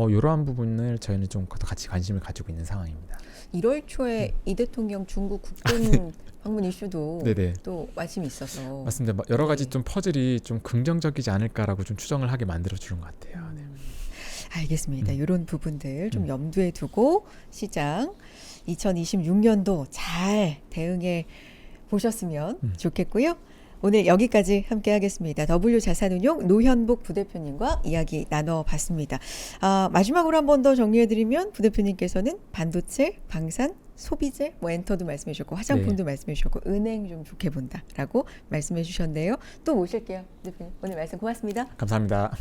이러한 부분을 저희는 좀 더 같이 관심을 가지고 있는 상황입니다. 1월 초에 이 대통령 중국 국빈 방문 이슈도 네네. 또 마침이 있어서 맞습니다. 여러 가지 좀 퍼즐이 좀 긍정적이지 않을까라고 좀 추정을 하게 만들어 주는 것 같아요. 네. 알겠습니다. 이런 부분들 좀 염두에 두고 시장 2026년도 잘 대응해 보셨으면 좋겠고요. 오늘 여기까지 함께 하겠습니다. W자산운용 노현복 부대표님과 이야기 나눠봤습니다. 마지막으로 한 번 더 정리해드리면 부대표님께서는 반도체, 방산, 소비재, 뭐 엔터도 말씀해 주셨고 화장품도 말씀해 주셨고 은행 좀 좋게 본다라고 말씀해 주셨네요. 또 모실게요. 부대표님 오늘 말씀 고맙습니다. 감사합니다.